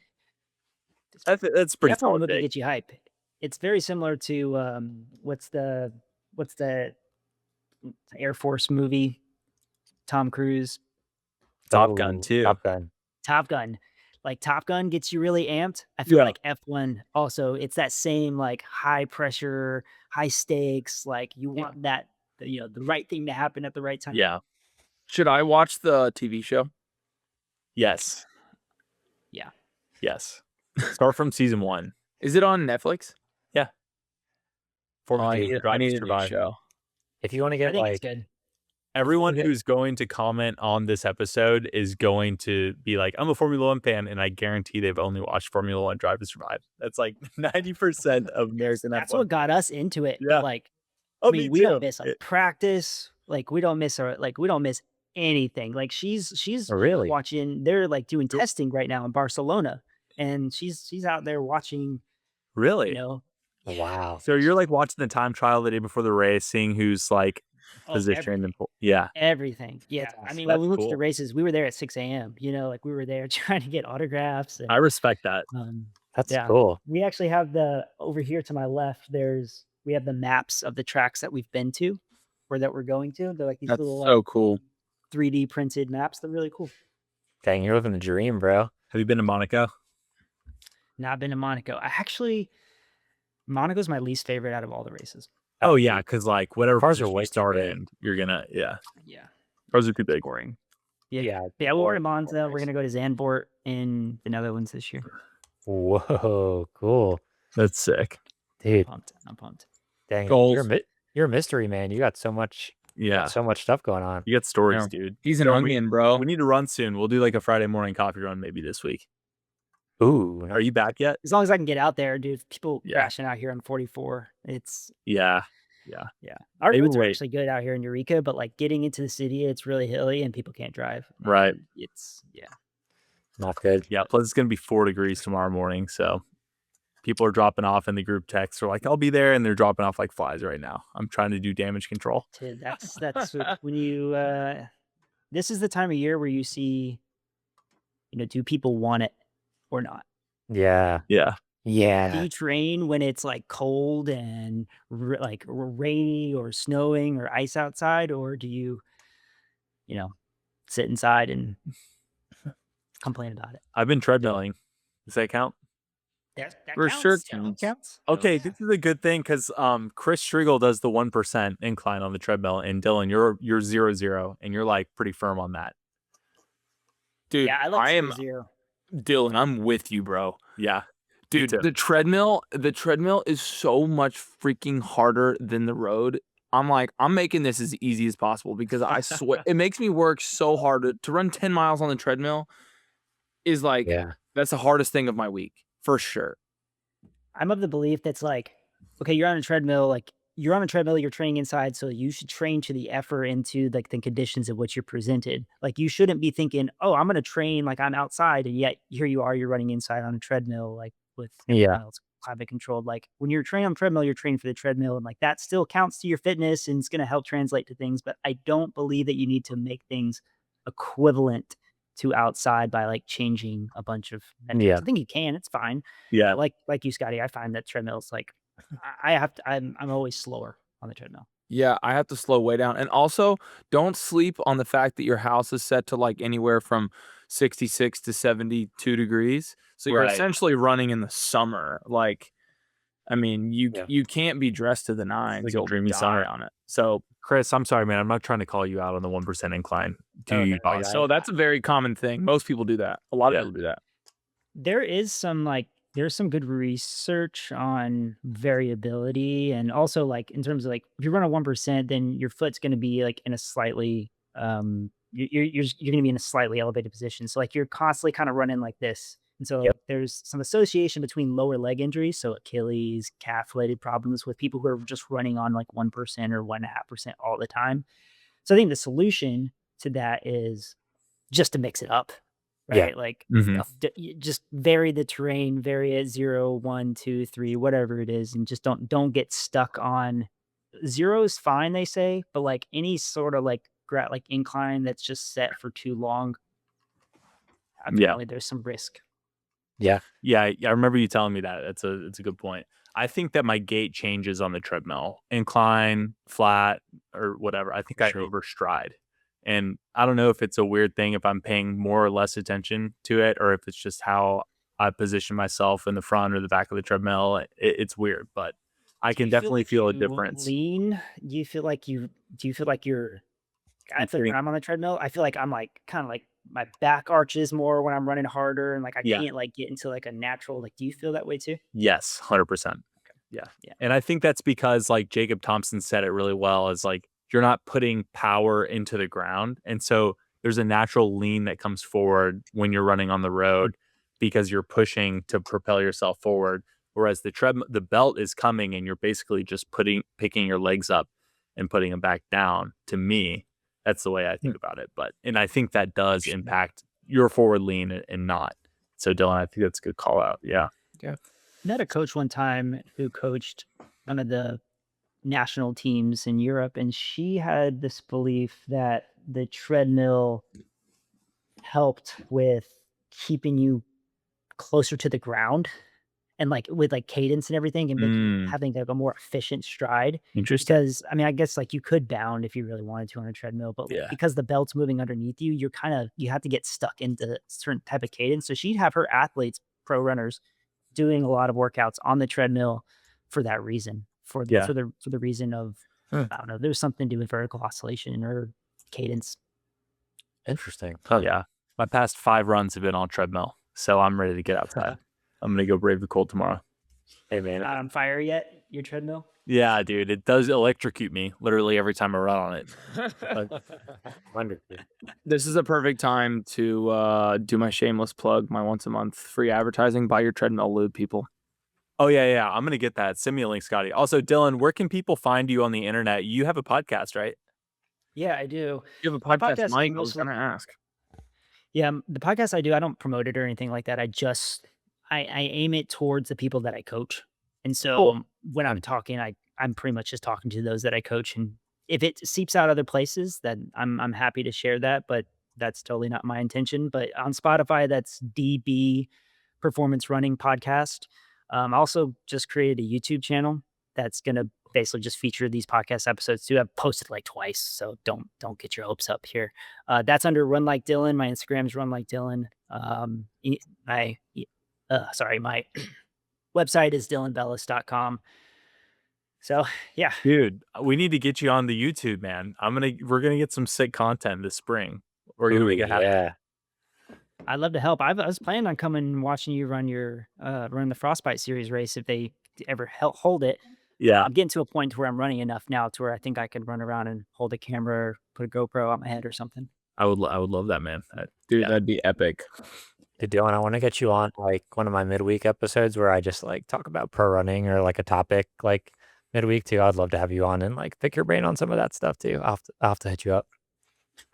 That's pretty The F1 solid movie take. gets you hype. It's very similar to what's the Air Force movie? Tom Cruise, Top Gun, too. Top Gun. Top Gun. like Top Gun gets you really amped. I feel Yeah. like F1 also, it's that same like high pressure, high stakes. Like you want that, the right thing to happen at the right time. Yeah. Should I watch the TV show? Yes. Yeah. Yes. Start from season 1. Is it on Netflix? Formula I 2, need Drive to a new Survive. show. If you want to I get think like it's good. Everyone Okay. who's going to comment on this episode is going to be like, I'm a Formula 1 fan, and I guarantee they've only watched Formula 1 Drive to Survive. That's like 90% of American That's F1. what got us into it. Yeah. Like, Oh, I mean, we too. don't miss like practice. Like we don't miss anything. Like she's Oh, really? watching. They're like doing testing right now in Barcelona, and she's out there watching. Really? You know, Wow. So you're like watching the time trial the day before the race, seeing who's like positioned. Yeah. everything. Yeah, That's I mean, That's when we went to the cool. races, we were there at 6 a.m. You know, like we were there trying to get autographs. And, I respect that. That's yeah. cool. We actually have over here to my left. We have the maps of the tracks that we've been to, or that we're going to. They're like these That's little so cool. 3D printed maps. They're really cool. Dang, you're living the dream, bro. Have you been to Monaco? Not been to Monaco. Monaco's my least favorite out of all the races. Oh, yeah, because like whatever Cars are position way you too start big. in, you're gonna Yeah. cars are too big. Boring. Yeah. Yeah. We're in Monza. We're gonna go to Zandvoort in the Netherlands this year. Whoa, cool, That's sick. dude. I'm pumped. Dang, Goals. you're a mystery man. You got so much, Yeah, so much stuff going on. you got stories, Yeah. dude. He's an Yo, onion, bro. We need to run soon. We'll do like a Friday morning coffee run maybe this week. Ooh, Are you back yet? As long as I can get out there, dude. People Yeah. crashing out here on 44. It's Yeah. our Maybe roads are wait. actually good out here in Eureka, but like getting into the city, it's really hilly and people can't drive. Right. And it's not good. Yeah. Plus, it's gonna be 4 degrees tomorrow morning, so people are dropping off in the group text. They're like, "I'll be there," and they're dropping off like flies right now. I'm trying to do damage control. that's when you. This is the time of year where you see, do people want it or not? Yeah, Yeah. Do yeah. you train when it's like cold and rainy or snowing or ice outside, or do you, sit inside and complain about it? I've been treadmilling. Does that count? That For counts. sure That counts. Okay, this is a good thing because Chris Striegel does the 1% incline on the treadmill, and Dylan, you're 0-0, and you're like pretty firm on that. Dude, Yeah, I like I am zero. Dylan. I'm with you, bro. Yeah. Dude, too. the treadmill is so much freaking harder than the road. I'm like, I'm making this as easy as possible because I swear it makes me work so hard to run 10 miles on the treadmill is like, Yeah. that's the hardest thing of my week for sure. I'm of the belief that's like, okay, you're on a treadmill, you're training inside, so you should train to the effort into like the conditions of which you're presented. Like you shouldn't be thinking, oh, I'm gonna train like I'm outside, and yet here you are, you're running inside on a treadmill, like with it's climate controlled. Like when you're training on a treadmill, you're training for the treadmill, and like that still counts to your fitness and it's gonna help translate to things. But I don't believe that you need to make things equivalent to outside by like changing a bunch of metrics. Yeah. I think you can, it's fine. Yeah. Like you, Scotty, I find that treadmills like I'm always slower on the treadmill. Yeah, I have to slow way down. And also, don't sleep on the fact that your house is set to like anywhere from 66 to 72 degrees. So you're Right. essentially running in the summer. Like, I mean, you can't be dressed to the nines. Like a You'll dreamy die summer. on it. So, Chris, I'm sorry, man. I'm not trying to call you out on the 1% incline. Oh, You no, boss. so that's a very common thing. Most people do that. A lot of Yeah. people do that. There's some good research on variability, and also like in terms of like if you run a 1%, then your foot's going to be like in a slightly you're going to be in a slightly elevated position. So like you're constantly kind of running like this. And so there's some association between lower leg injuries, so Achilles, calf related problems with people who are just running on like 1% or 1.5% all the time. So I think the solution to that is just to mix it up, Yeah. right? Like Mhm. just vary the terrain, vary it 0, 1, 2, 3, whatever it is, and just don't get stuck on 0 is fine, they say, but like any sort of like incline that's just set for too long, apparently there's some risk. Yeah, I remember you telling me that. It's a good point. I think that my gait changes on the treadmill, incline, flat, or whatever. I think I Sure. overstride, And I don't know if it's a weird thing if I'm paying more or less attention to it, or if it's just how I position myself in the front or the back of the treadmill. It's weird, but I Do can you feel definitely like feel a you difference. lean? Do you feel like you're I feel like when I'm on the treadmill, I feel like I'm like kind of like my back arches more when I'm running harder and like I Yeah. can't like get into like a natural like do you feel that way too? Yes, 100%. Yeah. Yeah. And I think that's because like Jacob Thompson said it really well is like you're not putting power into the ground. And so there's a natural lean that comes forward when you're running on the road because you're pushing to propel yourself forward. Whereas the belt is coming and you're basically just picking your legs up and putting them back down. To me, that's the way I think about it. And I think that does impact your forward lean and not. So Dylan, I think that's a good call out. Yeah. I had a coach one time who coached one of the national teams in Europe, and she had this belief that the treadmill helped with keeping you closer to the ground and like with like cadence and everything and making having like a more efficient stride. Interesting. Because I mean, I guess like you could bound if you really wanted to on a treadmill, but like, Yeah. because the belt's moving underneath you, you have to get stuck into a certain type of cadence. So she'd have her athletes, pro runners, doing a lot of workouts on the treadmill for that reason. For Yeah. the reason of I don't know, there's something to do with vertical oscillation or cadence. Interesting. Yeah. My past 5 runs have been on treadmill, so I'm ready to get outside. I'm going to go brave the cold tomorrow. Hey, man. Not on fire yet, your treadmill? Yeah, dude, it does electrocute me literally every time I run on it. Wonderful. This is a perfect time to do my shameless plug, my once a month free advertising. Buy your treadmill lube, people. Oh, yeah. I'm going to get that. Send me a link, Scotty. Also, Dylan, where can people find you on the internet? You have a podcast, right? Yeah, I do. You have a My podcast, podcast is Mike. I was mostly- going to ask. Yeah, the podcast I do, I don't promote it or anything like that. I aim it towards the people that I coach. And so when I'm talking, I'm pretty much just talking to those that I coach. And if it seeps out other places, then I'm happy to share that, but that's totally not my intention. But on Spotify, that's DB Performance Running Podcast. I also just created a YouTube channel that's gonna basically just feature these podcast episodes too. I've posted like twice, so don't get your hopes up here. That's under Run Like Dylan. My Instagram's Run Like Dylan. My website is dylanbellis.com. So yeah, Dude, we need to get you on the YouTube, man. We're gonna get some sick content this spring. We're gonna make it happen. Yeah. I'd love to help. I was planning on coming and watching you run the Frostbite Series race if they ever hold it. Yeah. I'm getting to a point where I'm running enough now to where I think I could run around and hold a camera or put a GoPro on my head or something. I would love that, man. Dude, Yeah. that'd be epic. Hey, Dylan, I want to get you on like one of my midweek episodes where I just like talk about pro running or like a topic like midweek too. I'd love to have you on and like pick your brain on some of that stuff too. I'll have to hit you up.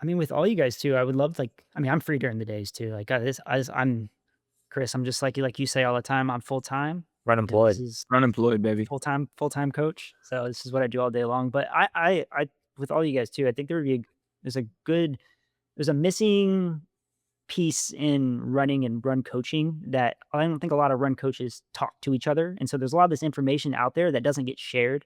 I mean, with all you guys too, I would love I'm free during the days too. Like I'm Chris. I'm just like you say all the time. I'm full time. Unemployed. This is Unemployed, baby. full time coach. So this is what I do all day long. But I with all you guys too, I think there's a missing piece in running and run coaching that I don't think a lot of run coaches talk to each other. And so there's a lot of this information out there that doesn't get shared.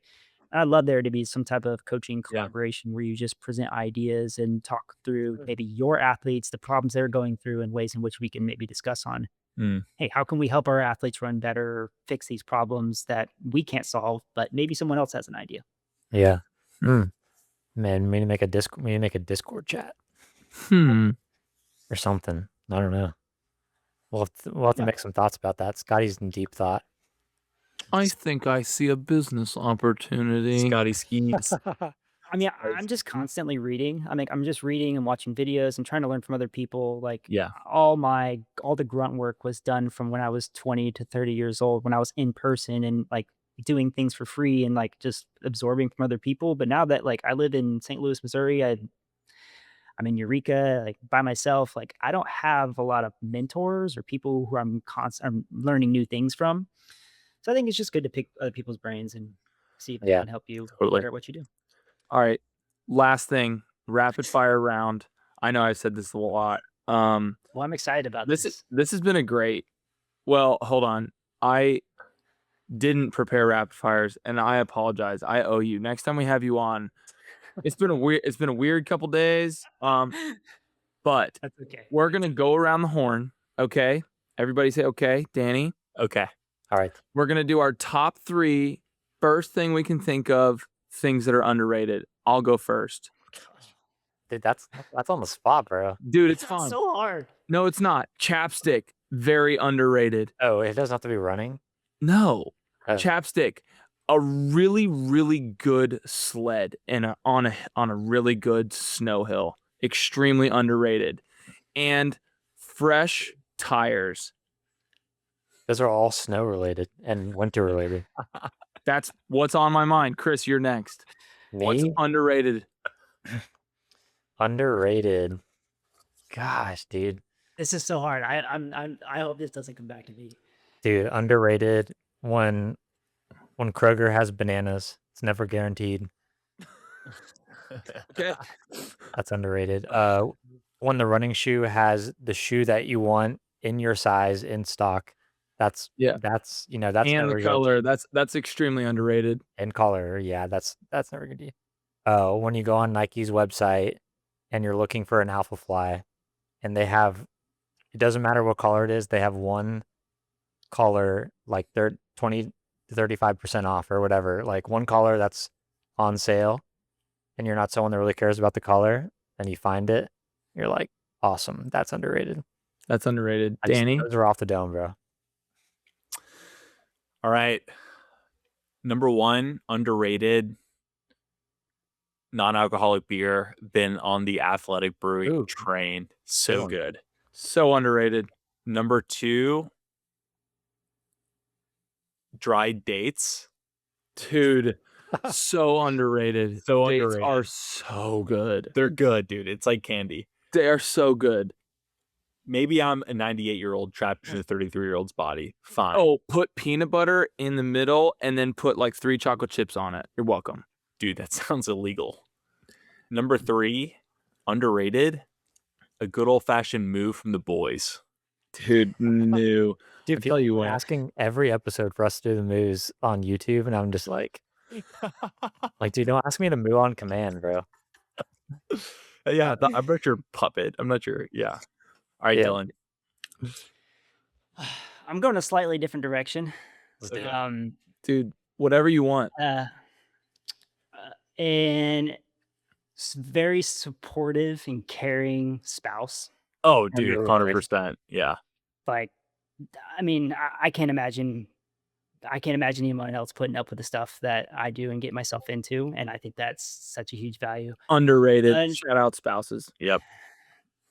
And I'd love there to be some type of coaching collaboration where you just present ideas and talk through maybe your athletes, the problems they're going through, and ways in which we can maybe discuss on, hey, how can we help our athletes run better or fix these problems that we can't solve, but maybe someone else has an idea. Yeah. Man, we need to make a Discord chat or something. I don't know. We'll have to make some thoughts about that. Scotty's in deep thought. I think I see a business opportunity. Scotty skis. I mean, I'm just constantly reading. I'm just reading and watching videos and trying to learn from other people. Like, Yeah. all the grunt work was done from when I was 20 to 30 years old, when I was in person and like doing things for free and like just absorbing from other people. But now that like I live in St. Louis, Missouri, I'm in Eureka, like by myself. Like I don't have a lot of mentors or people who I'm learning new things from. So I think it's just good to pick other people's brains and see if they can help you better at what you do. All right. Last thing, rapid fire round. I know I've said this a lot. Well, I'm excited about this. This has been a great. Well, hold on. I didn't prepare rapid fires, and I apologize. I owe you. Next time we have you on, It's been a weird couple days. But That's okay. we're gonna go around the horn. Okay, everybody say okay. Danny, Okay. All right. we're gonna do our top 3 first thing we can think of things that are underrated. I'll go first. Dude, that's on the spot, bro. Dude, it's That's fun. so hard. No, it's not. Chapstick, very underrated. Oh, it doesn't have to be running. No, Oh. chapstick, a really, really good sled on a really good snow hill. Extremely underrated. And fresh tires. Those are all snow related and winter related. That's what's on my mind. Chris, you're next. What's Me? underrated? Underrated. Gosh, dude. This is so hard. I hope this doesn't come back to me. Dude, underrated when Kroger has bananas. It's never guaranteed. Okay. That's underrated. When the running shoe has the shoe that you want in your size in stock, that's Yeah. that's And never the color. That's extremely underrated. and color. Yeah, that's never gonna be. When you go on Nike's website and you're looking for an Alpha Fly, and they have, it doesn't matter what color it is, they have one color like they're 20 to 35% off or whatever, like one color that's on sale, and you're not someone that really cares about the color, and you find it, you're like, awesome, that's underrated. That's underrated. I just- Danny, those are off the dome, bro. All right. Number 1, underrated non-alcoholic beer. Been on the Athletic Brewing Ooh. train. Good So one. good. so underrated. Number 2, dried dates. Dude, so underrated. So Dates underrated. are so good. They're good, dude. It's like candy. They are so good. Maybe I'm a 98-year-old trapped in a 33-year-old's body. Fine. Oh, put peanut butter in the middle and then put like 3 chocolate chips on it. You're welcome. Dude, that sounds illegal. Number 3, underrated, a good old-fashioned move from the boys. Dude, no. Dude, I people tell you are what. asking every episode for us to do the moves on YouTube, and I'm just like, dude, don't ask me to move on command, bro. Yeah, I'm not your puppet. I'm not your, yeah. All right, Yeah. Dylan. I'm going a slightly different direction. Okay. Dude, whatever you want. And very supportive and caring spouse. Oh, dude, Underrated. 100%. Yeah. Like, I mean, I can't imagine anyone else putting up with the stuff that I do and get myself into, and I think that's such a huge value. Underrated. Shout out spouses. Yep.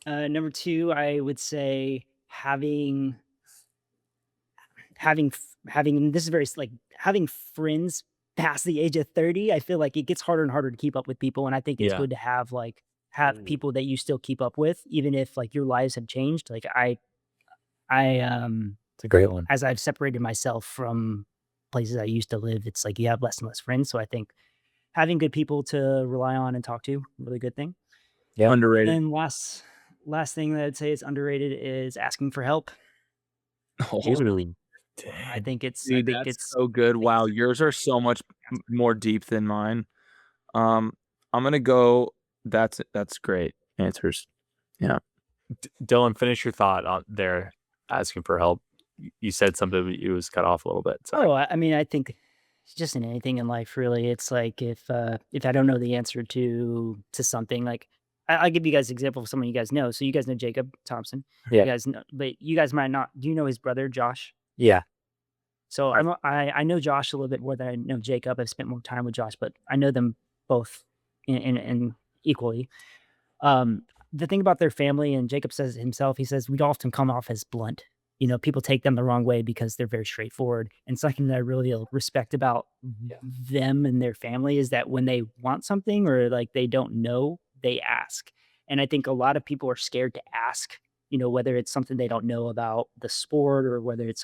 Number 2, I would say having this is very like having friends past the age of 30. I feel like it gets harder and harder to keep up with people, and I think it's Yeah. good to have people that you still keep up with, even if like your lives have changed. Like I It's a great one. as I've separated myself from places I used to live, it's like you have less and less friends. So I think having good people to rely on and talk to, really good thing. Yeah. Underrated. And last thing that I'd say is underrated is asking for help. Usually, I think it's Dude, that's so good. Wow, yours are so much more deep than mine. I'm gonna go. That's great answers. Dylan, finish your thought on there, asking for help. You said something, but you was cut off a little bit. Sorry. I mean, I think it's just in anything in life, really. It's like if I don't know the answer to something, like I'll give you guys an example of someone you guys know. So you guys know Jacob Thompson. Yeah. You guys know, but you guys might not. Do you know his brother Josh? yeah. So I know Josh a little bit more than I know Jacob. I've spent more time with Josh, but I know them both in equally. The thing about their family, and Jacob says it himself, he says we often come off as blunt. You know, people take them the wrong way because they're very straightforward. And something that I really respect about them and their family is that when they want something or like they don't know, they ask. And I think a lot of people are scared to ask, you know, whether it's something they don't know about the sport or whether it's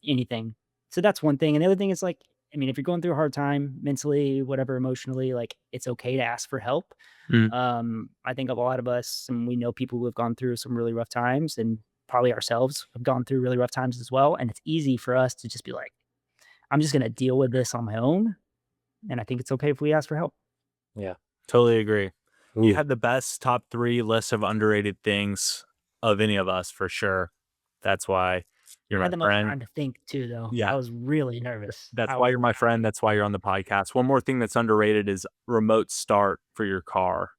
anything. So that's one thing. And the other thing is like, I mean, if you're going through a hard time mentally, whatever, emotionally, like it's okay to ask for help. I think a lot of us, and we know people who have gone through some really rough times, and probably ourselves have gone through really rough times as well. And it's easy for us to just be like, I'm just going to deal with this on my own. And I think it's okay if we ask for help. Yeah. Totally agree. Ooh. You had the best top 3 list of underrated things of any of us for sure. That's why you're I had my the most time friend. to think too, though. Yeah. I was really nervous. That's I why was you're my friend. That's why you're on the podcast. One more thing that's underrated is remote start for your car.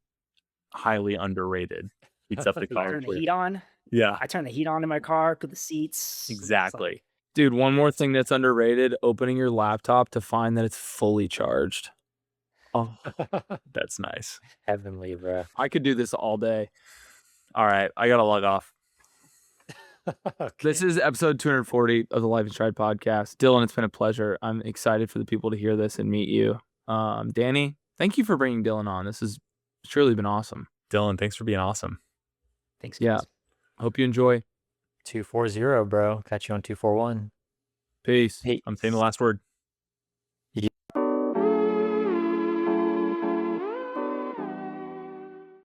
Highly underrated. Heats up the I car. turned for the you. heat on. Yeah, I turned the heat on in my car, put the seats. It's like, exactly. Dude, one more thing that's underrated, opening your laptop to find that it's fully charged. Oh, that's nice. Heavenly, bro. I could do this all day. All right, I gotta log off. This is episode 240 of the Life in Stride podcast. Dylan, it's been a pleasure. I'm excited for the people to hear this and meet you. Danny, thank you for bringing Dylan on. This has truly been awesome. Dylan, thanks for being awesome. Thanks, Yeah. guys. Hope you enjoy. 240, bro. Catch you on 241. Peace. Hey. I'm saying the last word.